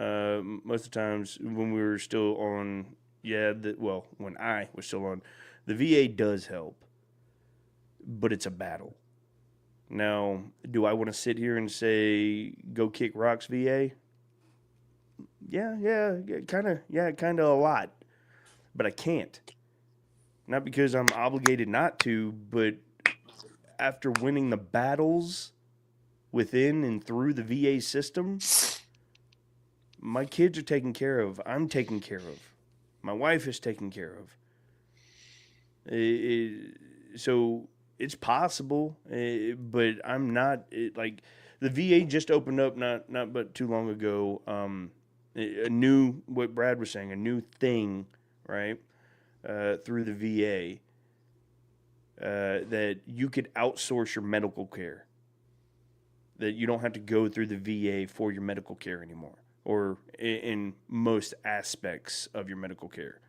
Most of the times when we were still on, when I was still on, the VA does help, but it's a battle. Now, do I want to sit here and say, go kick rocks, VA? Yeah, kind of a lot. But I can't. Not because I'm obligated not to, but after winning the battles within and through the VA system, my kids are taken care of. I'm taken care of. My wife is taken care of. So it's possible, but I'm not like the VA just opened up not but too long ago. A new, what Brad was saying, a new thing, right? Through the VA. That you could outsource your medical care. That you don't have to go through the VA for your medical care anymore, or in most aspects of your medical care.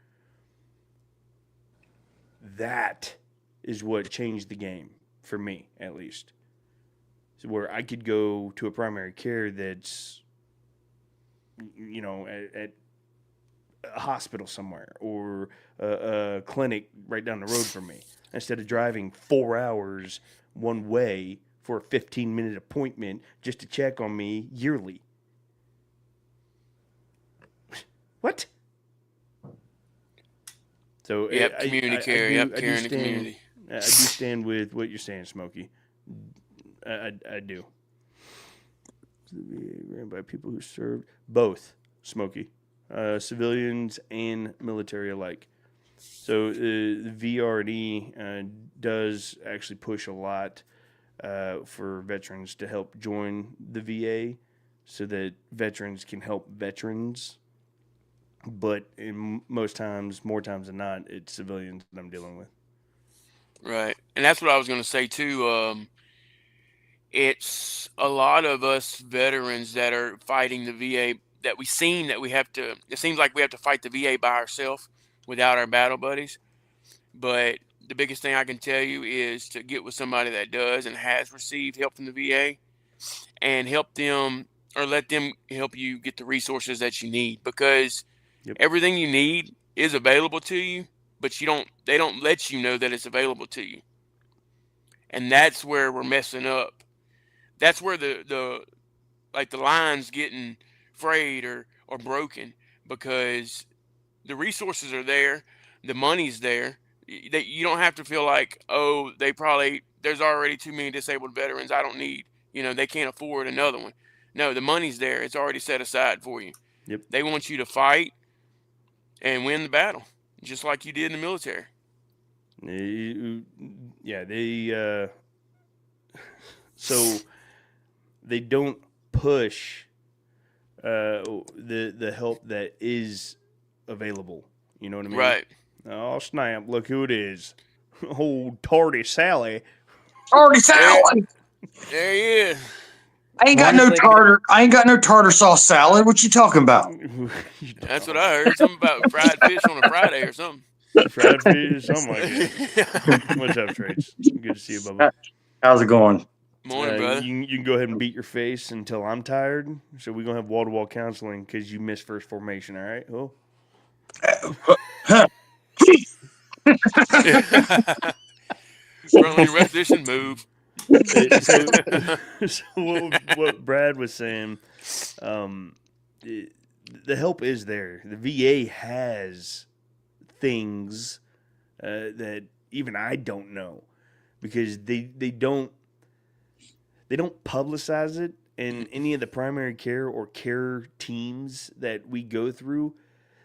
That is what changed the game, for me at least. So where I could go to a primary care that's, at a hospital somewhere or a clinic right down the road from me, instead of driving 4 hours one way for a 15-minute appointment just to check on me yearly. What? So community care. Care in the community. I do stand with what you're saying, Smokey. I do. Ran by people who served both, Smokey, civilians and military alike. So the VRD does actually push a lot for veterans to help join the VA, so that veterans can help veterans. But more times than not, it's civilians that I'm dealing with. Right, and that's what I was going to say too. It's a lot of us veterans that are fighting the VA that we seem that we have to. It seems like we have to fight the VA by ourselves without our battle buddies. But the biggest thing I can tell you is to get with somebody that does and has received help from the VA, and help them or let them help you get the resources that you need, because everything you need is available to you, but they don't let you know that it's available to you. And that's where we're messing up. That's where the line's getting frayed or broken, because the resources are there, the money's there. That you don't have to feel like, oh, there's already too many disabled veterans. I don't need, they can't afford another one. No, the money's there. It's already set aside for you. Yep. They want you to fight and win the battle, just like you did in the military. So they don't push the help that is available. You know what I mean? Right. Oh, snap. Look who it is. Old Tardy Sally. Tardy Sally. There he is. I ain't got no tartar. I ain't got no tartar sauce salad. What you talking about? That's what I heard. Something about fried fish on a Friday or something. Fried fish, something like that. What's up, Trace? Good to see you, Bubba. How's it going? Morning, brother. You can go ahead and beat your face until I'm tired. So we're gonna have wall-to-wall counseling because you missed first formation. All right? Oh. Friendly repetition move. So, what Brad was saying, the help is there. The VA has things that even I don't know because they don't publicize it in any of the primary care or care teams that we go through.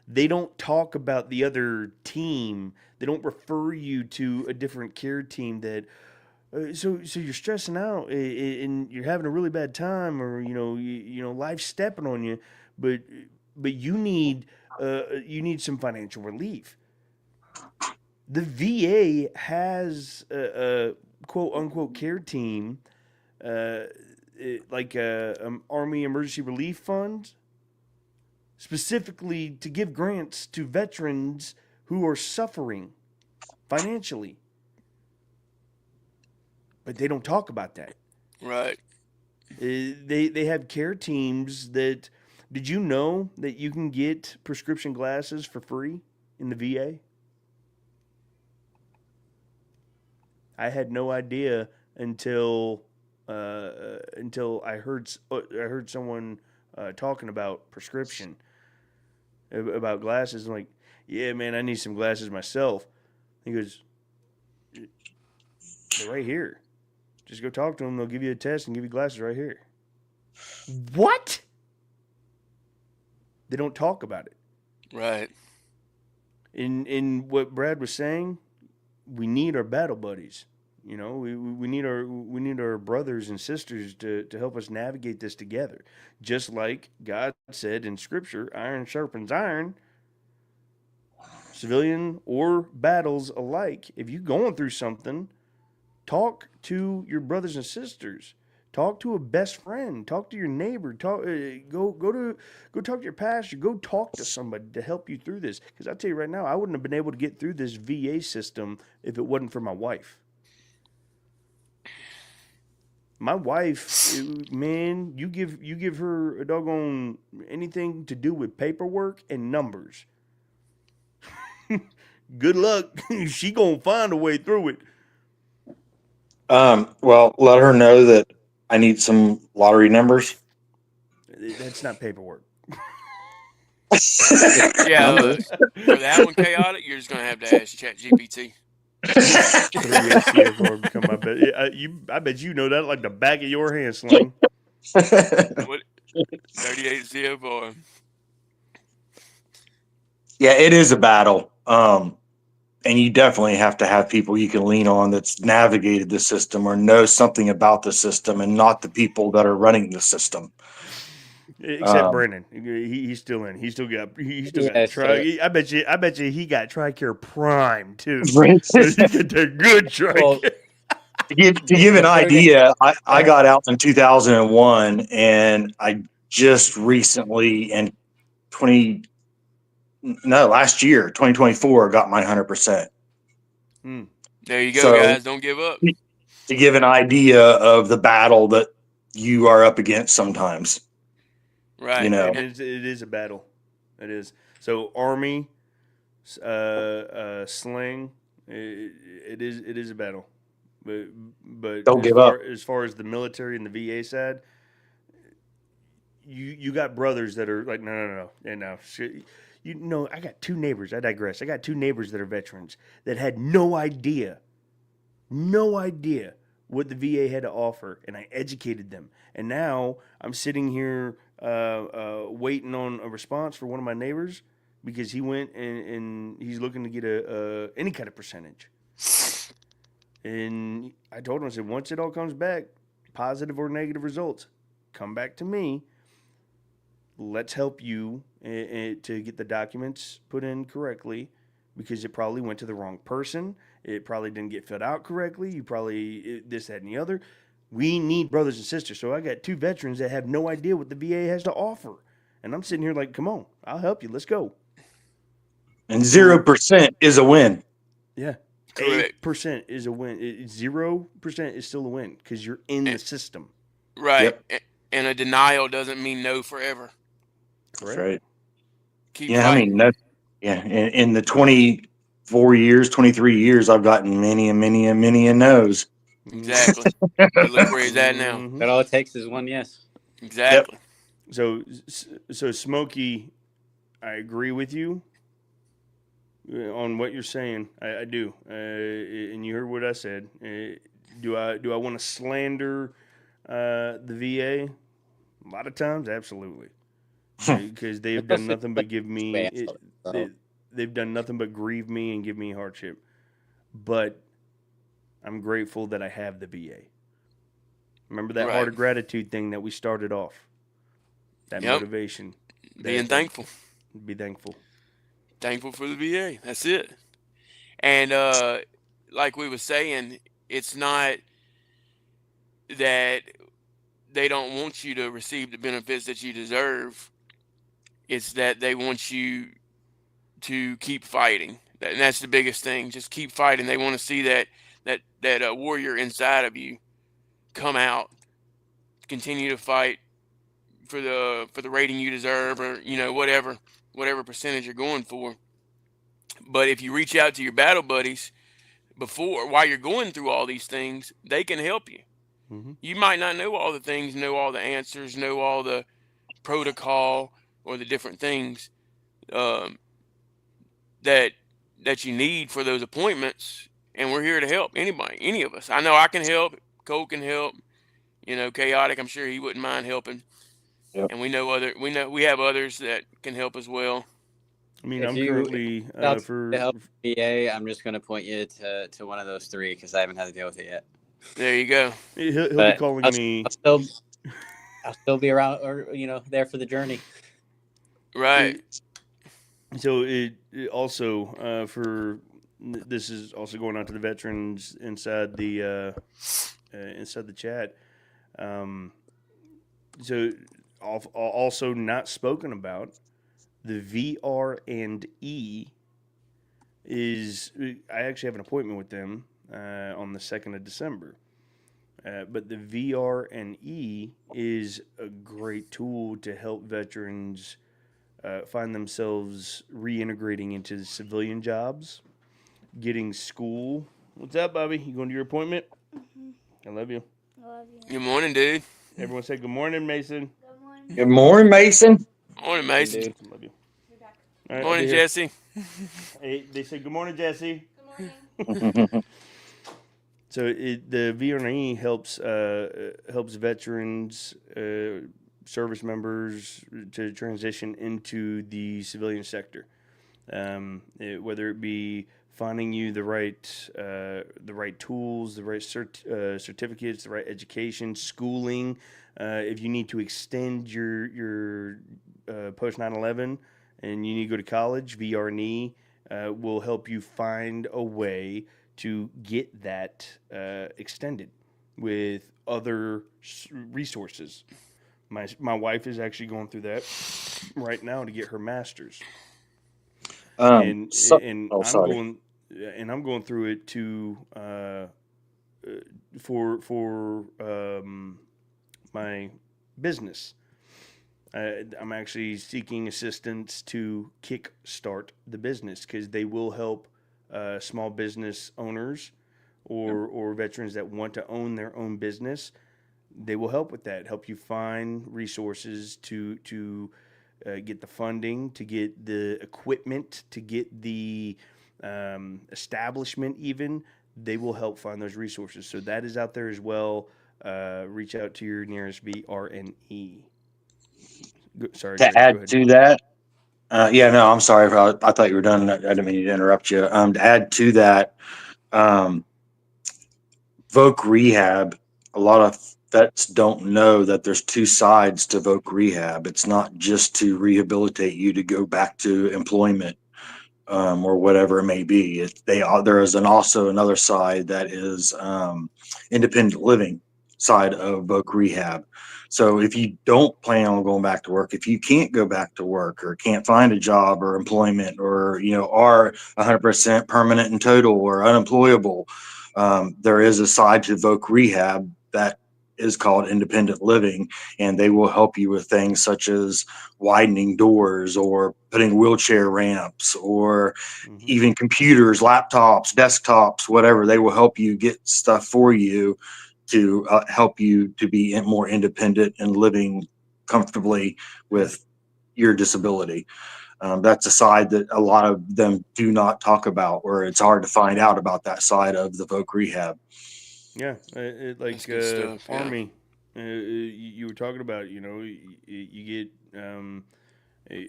They don't talk about the other team. They don't refer you to a different care team that so you're stressing out and you're having a really bad time, or life's stepping on you, but you need some financial relief. The VA has a quote unquote care team, like a Army Emergency Relief Fund, specifically to give grants to veterans who are suffering financially. But they don't talk about that. Right. They have care teams that. Did you know that you can get prescription glasses for free in the VA? I had no idea until I heard someone talking about prescription about glasses. I'm like, yeah, man, I need some glasses myself. He goes, they're right here. Just go talk to them. They'll give you a test and give you glasses right here. What? They don't talk about it. Right. In what Brad was saying, we need our battle buddies. We need our brothers and sisters to help us navigate this together. Just like God said in Scripture, iron sharpens iron. Civilian or battles alike. If you're going through something, talk to your brothers and sisters. Talk to a best friend. Talk to your neighbor. Go talk to your pastor. Go talk to somebody to help you through this. Because I tell you right now, I wouldn't have been able to get through this VA system if it wasn't for my wife. My wife, man, you give her a doggone anything to do with paperwork and numbers. Good luck. She gonna find a way through it. Well, let her know that I need some lottery numbers. That's not paperwork. Yeah, for that one, chaotic, you're just gonna have to ask ChatGPT. I bet you know that like the back of your hand, Sling. What? 38 CFR. Yeah, it is a battle. And you definitely have to have people you can lean on that's navigated the system or know something about the system and not the people that are running the system. Except Brennan, he's still in. He still got Tri. I bet you he got TRICARE Prime too. So he got the good TRICARE. Well, to give an idea, I got out in 2001, and I just recently last year, 2024, got my 100%. There you go, guys. Don't give up. To give an idea of the battle that you are up against sometimes. Right. It is a battle. It is. So Army, Sling, it is a battle. But don't give up. As far as the military and the VA side, you got brothers that are like, no. And now, I got two neighbors. I digress. I got two neighbors that are veterans that had no idea what the VA had to offer, and I educated them. And now I'm sitting here waiting on a response for one of my neighbors because he went and he's looking to get any kind of percentage. And I told him, I said, once it all comes back, positive or negative results, come back to me. Let's help you to get the documents put in correctly because it probably went to the wrong person. It probably didn't get filled out correctly. You probably this, that, and the other. We need brothers and sisters. So I got two veterans that have no idea what the VA has to offer. And I'm sitting here like, come on, I'll help you. Let's go. And 0% is a win. Yeah. Correct. 8% is a win. 0% is still a win because you're in the system. Right. Yep. And a denial doesn't mean no forever. That's Correct. right. Keep Yeah, I fighting. mean in the 24 years, 23 years, I've gotten many and many and many a no's. Exactly. But look where he's at now. Mhm. But all it takes is one yes. Exactly. So Smokey, I agree with you on what you're saying. I do, and you heard what I said. Do I want to slander the VA? A lot of times, absolutely, because they've done Especially nothing like but give this way me out, so. they've done nothing but grieve me and give me hardship. But I'm grateful that I have the VA. Remember that heart Right. of gratitude thing that we started off. That Yep. motivation. Being thankful. Be thankful. Thankful for the VA. That's it. And like we were saying, it's not that they don't want you to receive the benefits that you deserve. It's that they want you to keep fighting. And that's the biggest thing. Just keep fighting. They want to see that warrior inside of you come out, continue to fight for the rating you deserve, or whatever percentage you're going for. But if you reach out to your battle buddies while you're going through all these things, they can help you. Mm-hmm. You might not know all the things, know all the answers, know all the protocol or the different things um, that you need for those appointments, and we're here to help anybody, any of us. I know I can help. Cole can help. Chaotic. I'm sure he wouldn't mind helping. Yep. And we have others that can help as well. I mean, If I'm you currently to for help VA, I'm just going to point you to one of those three because I haven't had to deal with it yet. There you go. he'll be But calling me. I'll still be around, or there for the journey. Right. So it also for this is also going out to the veterans inside the chat. So also not spoken about, the VR&E is, I actually have an appointment with them on the 2nd of December. But the VR&E is a great tool to help veterans find themselves reintegrating into the civilian jobs, getting school. What's up, Bobby? You going to your appointment? I love you. Good morning, dude. Everyone say good morning, Mason. Good morning, Mason. Morning, Mason. Dude. Love you. All right, Morning, I'll be here. Jesse. Hey, they say good morning, Jesse. Good morning. So the VRE helps veterans, service members to transition into the civilian sector, whether it be finding you the right tools, the right certificates, the right education, schooling. If you need to extend your post 9/11 and you need to go to college, VRE will help you find a way to get that extended with other resources. My wife is actually going through that right now to get her master's, and I'm going through it to for my business. I'm actually seeking assistance to kickstart the business because they will help small business owners or veterans that want to own their own business. They will help with that, help you find resources to get the funding, to get the equipment, to get the establishment even. They will help find those resources. So that is out there as well. Reach out to your nearest VRNE. Sorry, To Jake, go add ahead. to that, no, I'm sorry. I thought you were done. I didn't mean to interrupt you. To add to that, Voc Rehab, a lot of vets don't know that there's two sides to Voc Rehab. It's not just to rehabilitate you to go back to employment or whatever it may be. There is also another side that is independent living. side of Voc Rehab. So if you don't plan on going back to work, if you can't go back to work or can't find a job or employment, or are 100% permanent and total or unemployable, there is a side to Voc Rehab that is called independent living, and they will help you with things such as widening doors or putting wheelchair ramps or even computers, laptops, desktops, whatever. They will help you get stuff for you to help you to be more independent and living comfortably with your disability. That's a side that a lot of them do not talk about, or it's hard to find out about that side of the Voc Rehab. Yeah, That's good stuff. Yeah. Army. You were talking about, you get a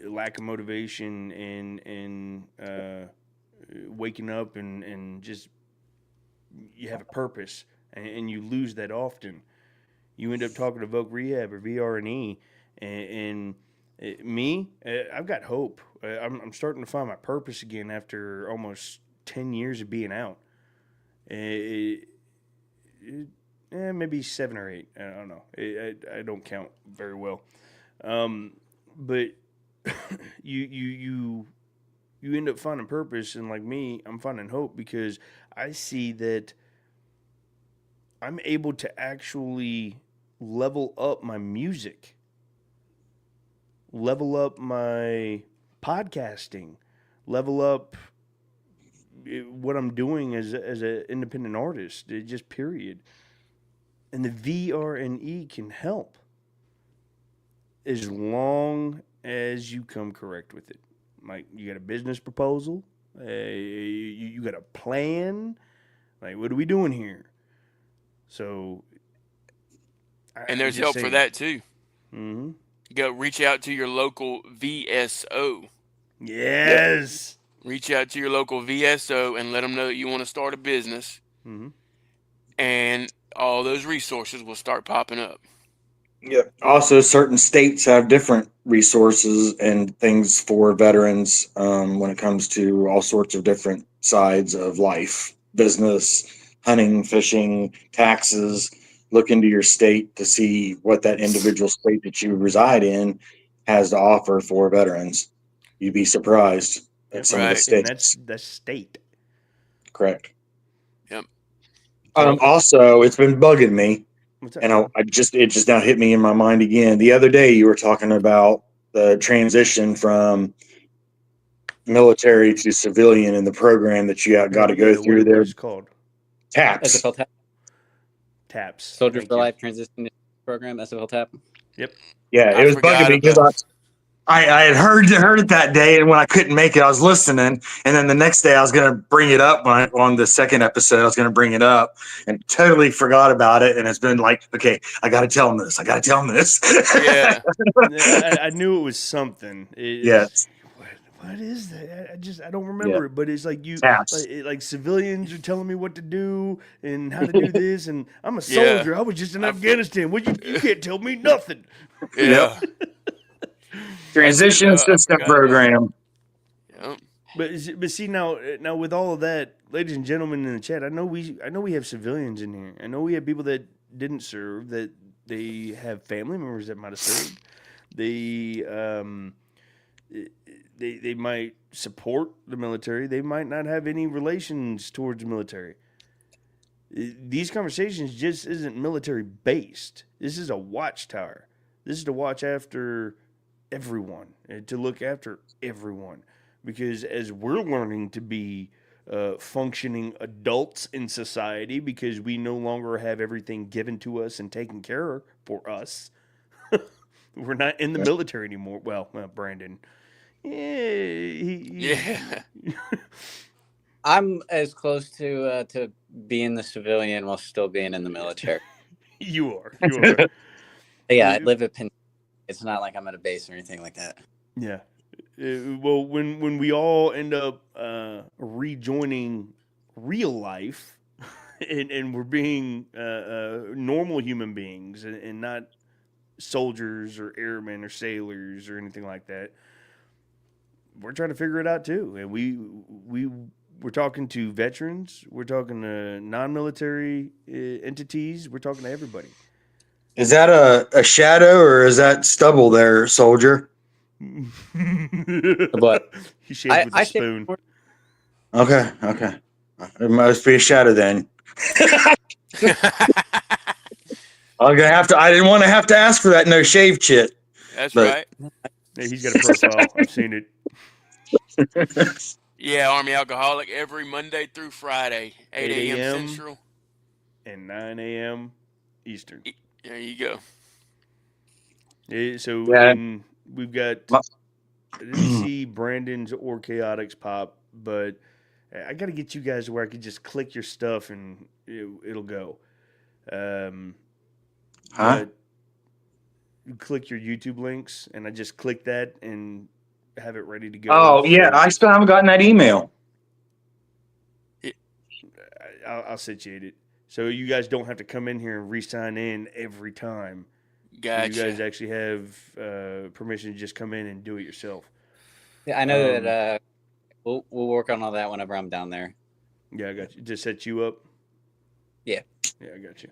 lack of motivation and waking up and just you have a purpose and you lose that often. You end up talking to Voc Rehab or VRNE, and me, I've got hope. I'm starting to find my purpose again after almost 10 years of being out. Maybe 7 or 8. I don't know. I don't count very well. But you end up finding purpose, and like me, I'm finding hope because I see that I'm able to actually level up my music, level up my podcasting, level up what I'm doing as an independent artist, just period. And the VRNE can help as long as you come correct with it. Like, you got a business proposal, you got a plan. Like, what are we doing here? So, And there's help for that too. Mm-hmm. You go reach out to your local VSO. Yes. Reach out to your local VSO and let them know that you want to start a business. Mm-hmm. And all those resources will start popping up. Yep. Also, certain states have different resources and things for veterans when it comes to all sorts of different sides of life, business, hunting, fishing, taxes. Look into your state to see what that individual state that you reside in has to offer for veterans. You'd be surprised at some of the Right. And states. that's state. Correct. Yep. Also, it's been bugging me. What's that? And it just now hit me in my mind again. The other day, you were talking about the transition from military to civilian in the program that you got to go through there. What is it called? TAPS. SFL TAP. TAPS. Soldiers Thank for you. Life Transition Program, SFL TAP. Yep. Yeah, I it was forgot bugging me because about- I had heard it that day, and when I couldn't make it, I was listening. And then the next day, I was going to bring it up on the second episode. I was going to bring it up and totally forgot about it. And it's been like, okay, I got to tell him this. I got to tell him this. Yeah. I knew it was something. Yes. What is that? I don't remember it, but it's like TAPS. like civilians are telling me what to do and how to do this, and I'm a Yeah. soldier. I was just in Afghanistan. What you can't tell me nothing. Yeah. Transition I assistant forgot about program. Yep. But see now with all of that, ladies and gentlemen in the chat, I know we have civilians in here. I know we have people that didn't serve, that they have family members that might have served. They might support the military. They might not have any relations towards the military. These conversations just isn't military based. This is a watchtower. This is to watch after everyone and to look after everyone. Because as we're learning to be functioning adults in society, because we no longer have everything given to us and taken care of for us, we're not in the military anymore. Well, Brandon, Yeah. I'm as close to being the civilian while still being in the military. You are. Yeah, I live at Penn. It's not like I'm at a base or anything like that. Yeah. Well, when we all end up rejoining real life, and we're being normal human beings and not soldiers or airmen or sailors or anything like that, we're trying to figure it out too. And we we're talking to veterans. We're talking to non-military entities. We're talking to everybody. Is that a shadow or is that stubble there, soldier? But He shaved with a I say spoon. Okay, okay. It must be a shadow then. I'm gonna have to. I didn't want to have to ask for that no shave shit, That's but right. Yeah, he's got a profile. I've seen it. Yeah, Army Alcoholic every Monday through Friday, 8 8 a.m. a.m. Central. and 9 a.m. Eastern. There you go. So yeah. and we've got. My- I didn't see Brandon's or Chaotix pop, but I got to get you guys to where I could just click your stuff and it'll go. Um, huh? but you click your YouTube links, and I just click that and have it ready to go. Oh yeah, So I still haven't gotten that email. I'll situate it. So you guys don't have to come in here and re-sign in every time. So you guys Gotcha. actually have permission to just come in and do it yourself. Yeah, I know Um, that we'll work on all that whenever I'm down there. Yeah, I got you. Just set you up. Yeah. Yeah, I got you.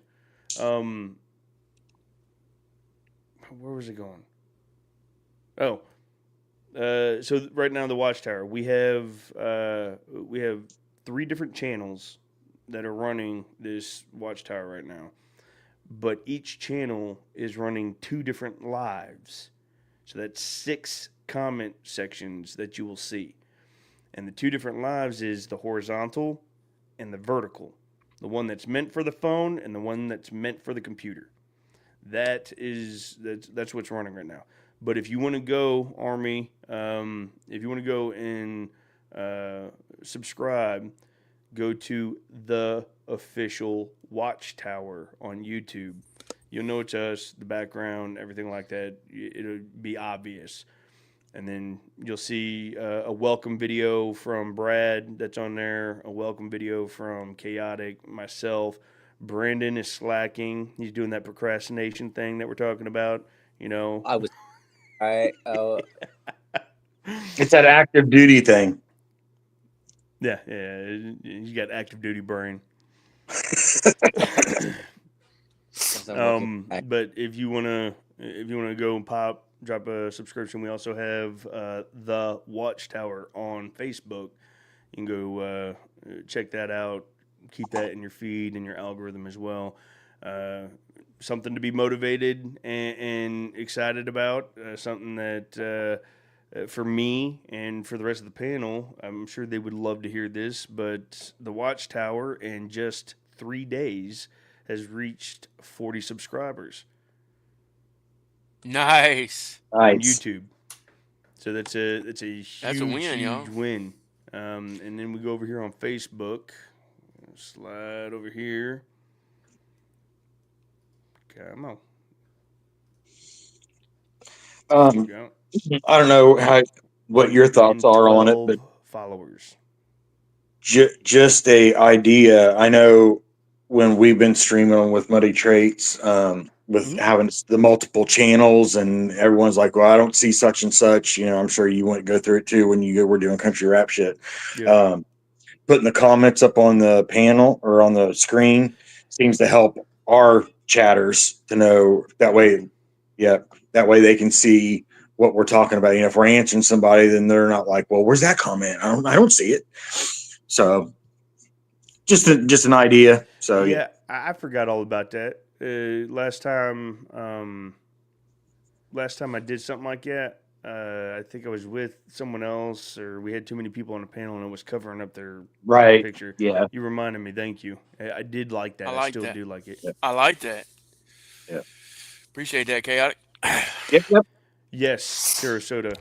Where was it going? Oh, so right now the Watchtower, we have 3 different channels that are running this Watchtower right now, but each channel is running 2 different lives. So that's 6 comment sections that you will see, and the 2 different lives is the horizontal and the vertical, the one that's meant for the phone and the one that's meant for the computer. That's what's running right now. But if you want to go, Army, if you want to go and subscribe, go to the official Watchtower on YouTube. You'll know it's us, the background, everything like that. It'll be obvious. And then you'll see a welcome video from Brad that's on there, a welcome video from Chaotic, myself. Brandon is slacking. He's doing that procrastination thing that we're talking about, you know. I was right. It's that active duty thing. Yeah, he's got active duty brain. But if you wanna go and drop a subscription, we also have the Watchtower on Facebook. You can go check that out. Keep that in your feed and your algorithm as well. Something to be motivated and excited about. Something that for me and for the rest of the panel, I'm sure they would love to hear this. But the Watchtower in just 3 days has reached 40 subscribers Nice. on YouTube. So that's a huge, That's a win, y'all. huge win. And then we go over here on Facebook. Slide over here. Come on. There we go. I don't know what your thoughts are on it, but 112 followers. just a idea. I know when we've been streaming with Muddy Traits, with having the multiple channels, and everyone's like, "Well, I don't see such and such." You know, I'm sure you went go through it too when you were doing country rap shit. Yeah. Putting the comments up on the panel or on the screen seems to help our chatters to know that way. Yeah, that way they can see what we're talking about. You know, if we're answering somebody, then they're not like, "Well, where's that comment? I don't see it." So just an idea. So Yeah, I forgot all about that. Last time I did something like that, I think I was with someone else, or we had too many people on the panel, and it was covering up their right. picture. Yeah. You reminded me. Thank you. I did like that. I I like still that. do like it. Yeah. I like that. Yeah. Appreciate that, Chaotic. Yep. Yes, Sarasota.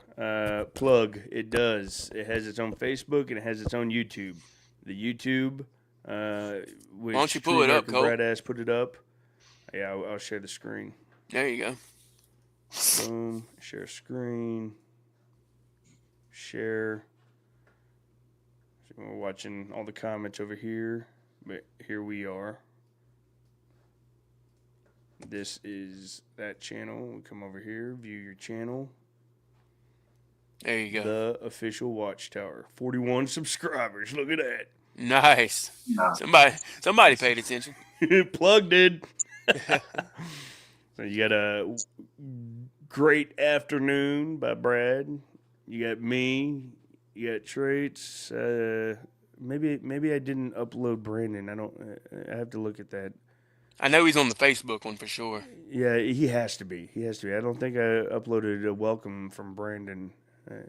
Plug. It does. It has its own Facebook and it has its own YouTube. The YouTube, which Why don't you pull True it up, American Cole? Badass put it up. Yeah, I'll share the screen. There you go. Boom. Share screen. Share. So we're watching all the comments over here, but here we are. This is that channel. We come over here, view your channel. There you go. The official Watchtower. 41 subscribers. Look at that. Nice. Somebody paid attention. Plugged in. So you got a Great Afternoon by Brad. You got me. You got Traits. Maybe I didn't upload Brandon. I have to look at that. I know he's on the Facebook one for sure. Yeah, he has to be. I don't think I uploaded a welcome from Brandon. If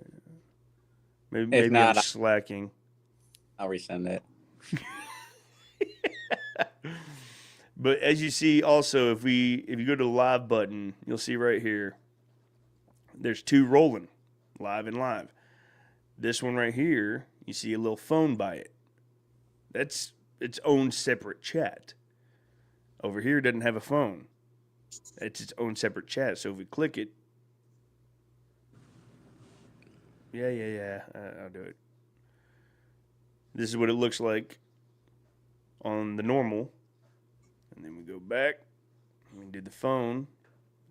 Maybe not, I'm slacking. I'll resend it. But as you see, also if you go to the live button, you'll see right here. There's two rolling, live and live. This one right here, you see a little phone by it. That's its own separate chat. Over here, it doesn't have a phone. It's its own separate chat. So if we click it, yeah, I'll do it. This is what it looks like on the normal. And then we go back, and we did the phone.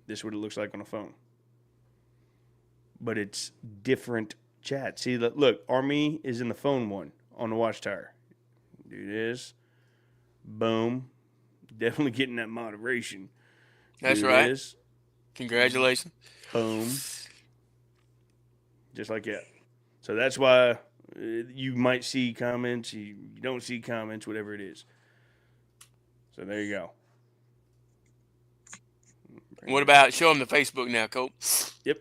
This is what it looks like on a phone. But it's different chat. See, look, Army is in the phone one on the Watchtower. Do this. Boom. Definitely getting that moderation. That's Do right. This. Congratulations. Boom. Just like that. So that's why you might see comments. You don't see comments, whatever it is. So there you go. What about show them the Facebook now, Colt? Yep.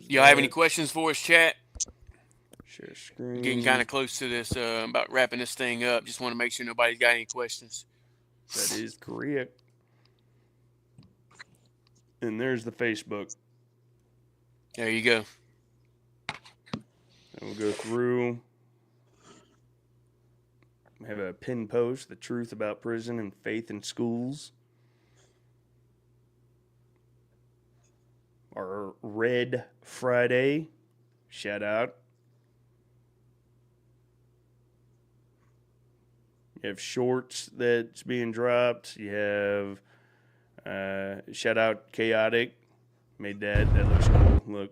Y'all have any questions for us, chat? Share screen. Getting kind of close to this, about wrapping this thing up. Just want to make sure nobody's got any questions. That is correct. And there's the Facebook. There you go. And we'll go through. We have a pin post, the truth about prison and faith in schools. Our Red Friday, shout out. You have shorts that's being dropped. You have shout out Chaotic. Made that. That looks cool. Look.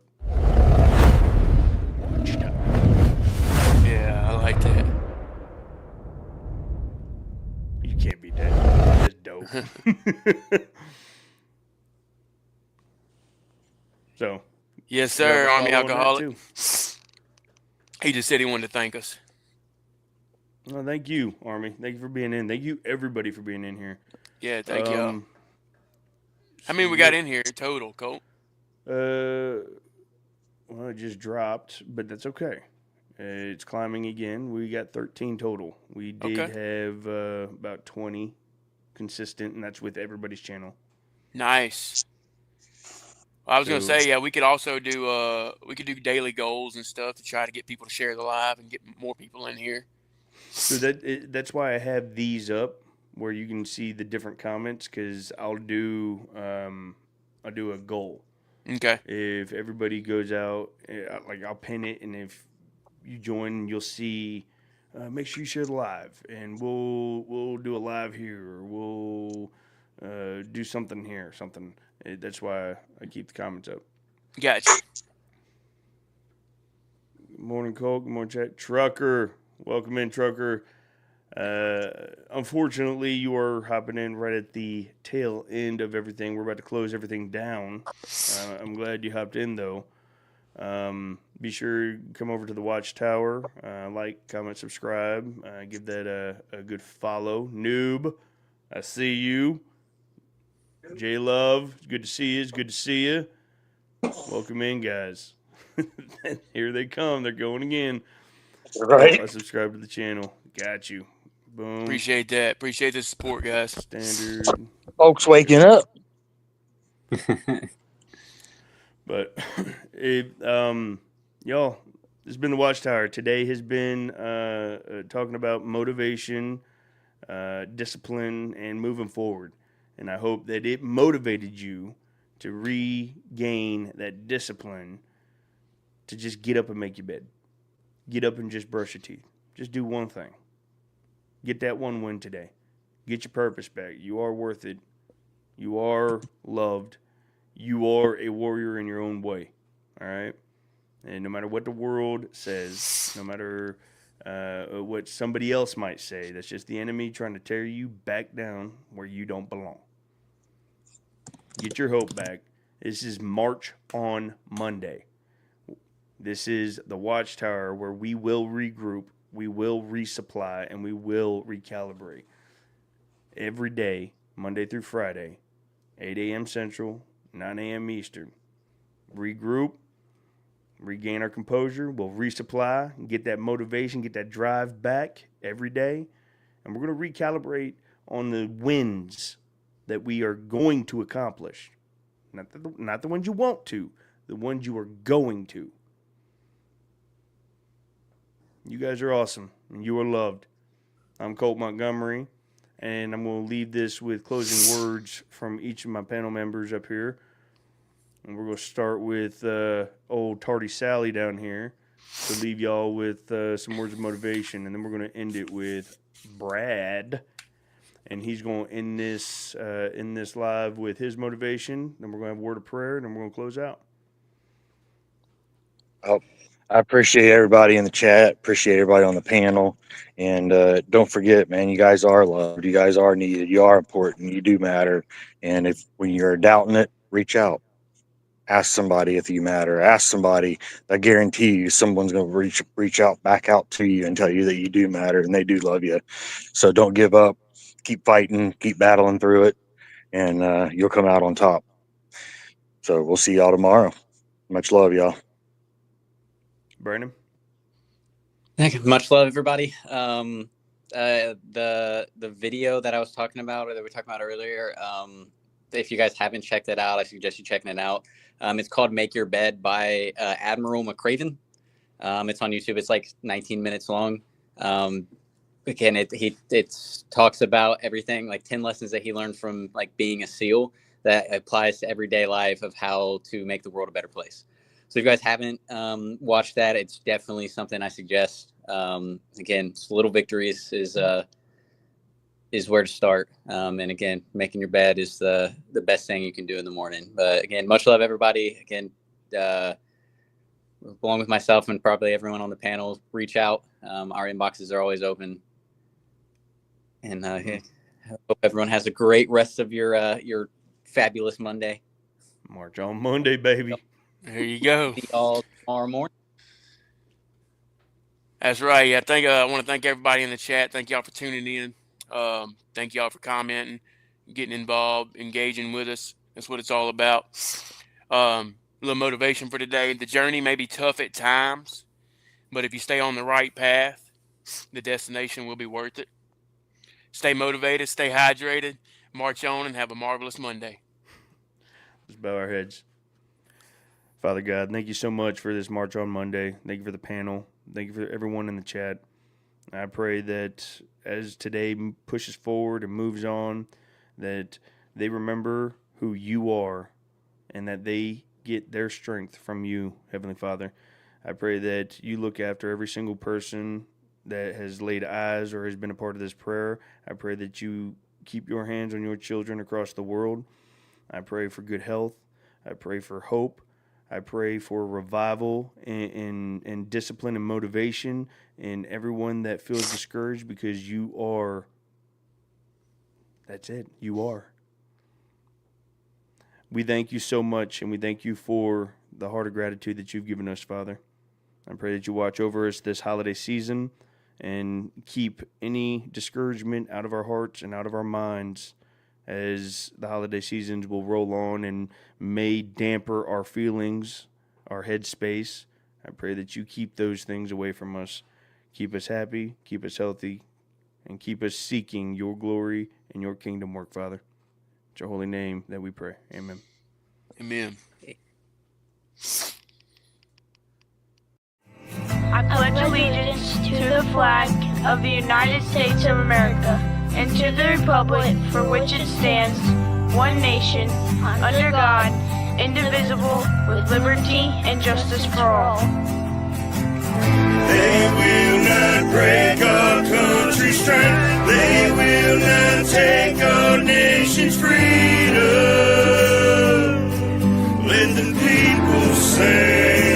Yeah, I like that. You can't beat that. That's dope. So. Yes, sir, Army follow on that Alcoholic. too. He just said he wanted to thank us. Well, thank you, Army. Thank you for being in. Thank you, everybody, for being in here. Yeah, thank y'all. How many we got in here total, Colt? Well, it just dropped, but that's okay. It's climbing again. We got 13 total. We did have about 20 consistent, and that's with everybody's channel. Nice. Well, I was gonna say, yeah, we could also do daily goals and stuff to try to get people to share the live and get more people in here. So that's why I have these up where you can see the different comments, because I'll do a goal. Okay. If everybody goes out, I'll pin it, and if you join, you'll see. Make sure you share the live, and we'll do a live here, or we'll do something here, or something. That's why I keep the comments up. Gotcha. Good morning, Cole. Good morning, chat. Trucker, welcome in, Trucker. Unfortunately, you are hopping in right at the tail end of everything. We're about to close everything down. I'm glad you hopped in, though. Be sure to come over to the Watchtower. Like, comment, subscribe. Give that a good follow. Noob, I see you. J Love, it's good to see you. It's good to see you. Welcome in, guys. Here they come. They're going again. Right. I subscribe to the channel. Got you. Boom. Appreciate that. Appreciate the support, guys. Standard. Folks waking up. But y'all, this has been the Watchtower. Today has been talking about motivation, discipline, and moving forward. And I hope that it motivated you to regain that discipline to just get up and make your bed. Get up and just brush your teeth. Just do one thing. Get that one win today. Get your purpose back. You are worth it. You are loved. You are a warrior in your own way. All right? And no matter what the world says, no matter what somebody else might say, that's just the enemy trying to tear you back down where you don't belong. Get your hope back. This is March on Monday. This is the Watchtower where we will regroup, we will resupply, and we will recalibrate. Every day, Monday through Friday, 8 a.m. Central, 9 a.m. Eastern. Regroup, regain our composure, we'll resupply, get that motivation, get that drive back every day, and we're going to recalibrate on the wins that we are going to accomplish. Not the ones you want to, the ones you are going to. You guys are awesome, and you are loved. I'm Colt Montgomery, and I'm going to leave this with closing words from each of my panel members up here. And we're going to start with old Tardy Sally down here to leave y'all with some words of motivation. And then we're going to end it with Brad. And he's going to end this live with his motivation. Then we're going to have a word of prayer, and then we're going to close out. Oh, I appreciate everybody in the chat. Appreciate everybody on the panel. And don't forget, man, you guys are loved. You guys are needed. You are important. You do matter. And if when you're doubting it, reach out. Ask somebody if you matter. Ask somebody. I guarantee you someone's going to reach out back out to you and tell you that you do matter and they do love you. So don't give up. Keep fighting. Keep battling through it. And you'll come out on top. So we'll see y'all tomorrow. Much love, y'all. Brandon? Thank you. Much love, everybody. The video that I was talking about, or that we talked about earlier, if you guys haven't checked it out, I suggest you checking it out. It's called Make Your Bed by Admiral McCraven. It's on YouTube. It's like 19 minutes long. Again, it talks about everything, like 10 lessons that he learned from like being a SEAL that applies to everyday life of how to make the world a better place. So if you guys haven't watched that, it's definitely something I suggest. Again, little victories is where to start. And again, making your bed is the best thing you can do in the morning. But again, much love, everybody. Again, along with myself and probably everyone on the panel, reach out. Our inboxes are always open. And I hope everyone has a great rest of your fabulous Monday. March on Monday, baby. There you go. See y'all tomorrow morning. That's right. Yeah, I want to thank everybody in the chat. Thank y'all for tuning in. Thank y'all for commenting, getting involved, engaging with us. That's what it's all about. A little motivation for today. The journey may be tough at times, but if you stay on the right path, the destination will be worth it. Stay motivated, stay hydrated, march on, and have a marvelous Monday. Let's bow our heads. Father God, thank you so much for this March on Monday. Thank you for the panel. Thank you for everyone in the chat. I pray that as today pushes forward and moves on, that they remember who you are and that they get their strength from you, Heavenly Father. I pray that you look after every single person that has laid eyes or has been a part of this prayer. I pray that you keep your hands on your children across the world. I pray for good health. I pray for hope. I pray for revival and discipline and motivation in everyone that feels discouraged, because you are. That's it. You are. We thank you so much, and we thank you for the heart of gratitude that you've given us, Father. I pray that you watch over us this holiday season and keep any discouragement out of our hearts and out of our minds as the holiday seasons will roll on and may damper our feelings, our headspace. I pray that you keep those things away from us. Keep us happy, keep us healthy, and keep us seeking your glory and your kingdom work, Father. It's your holy name that we pray. Amen. Amen. I pledge allegiance to the flag of the United States of America and to the republic for which it stands, one nation, under God, indivisible, with liberty and justice for all. They will not break our country's strength. They will not take our nation's freedom. people say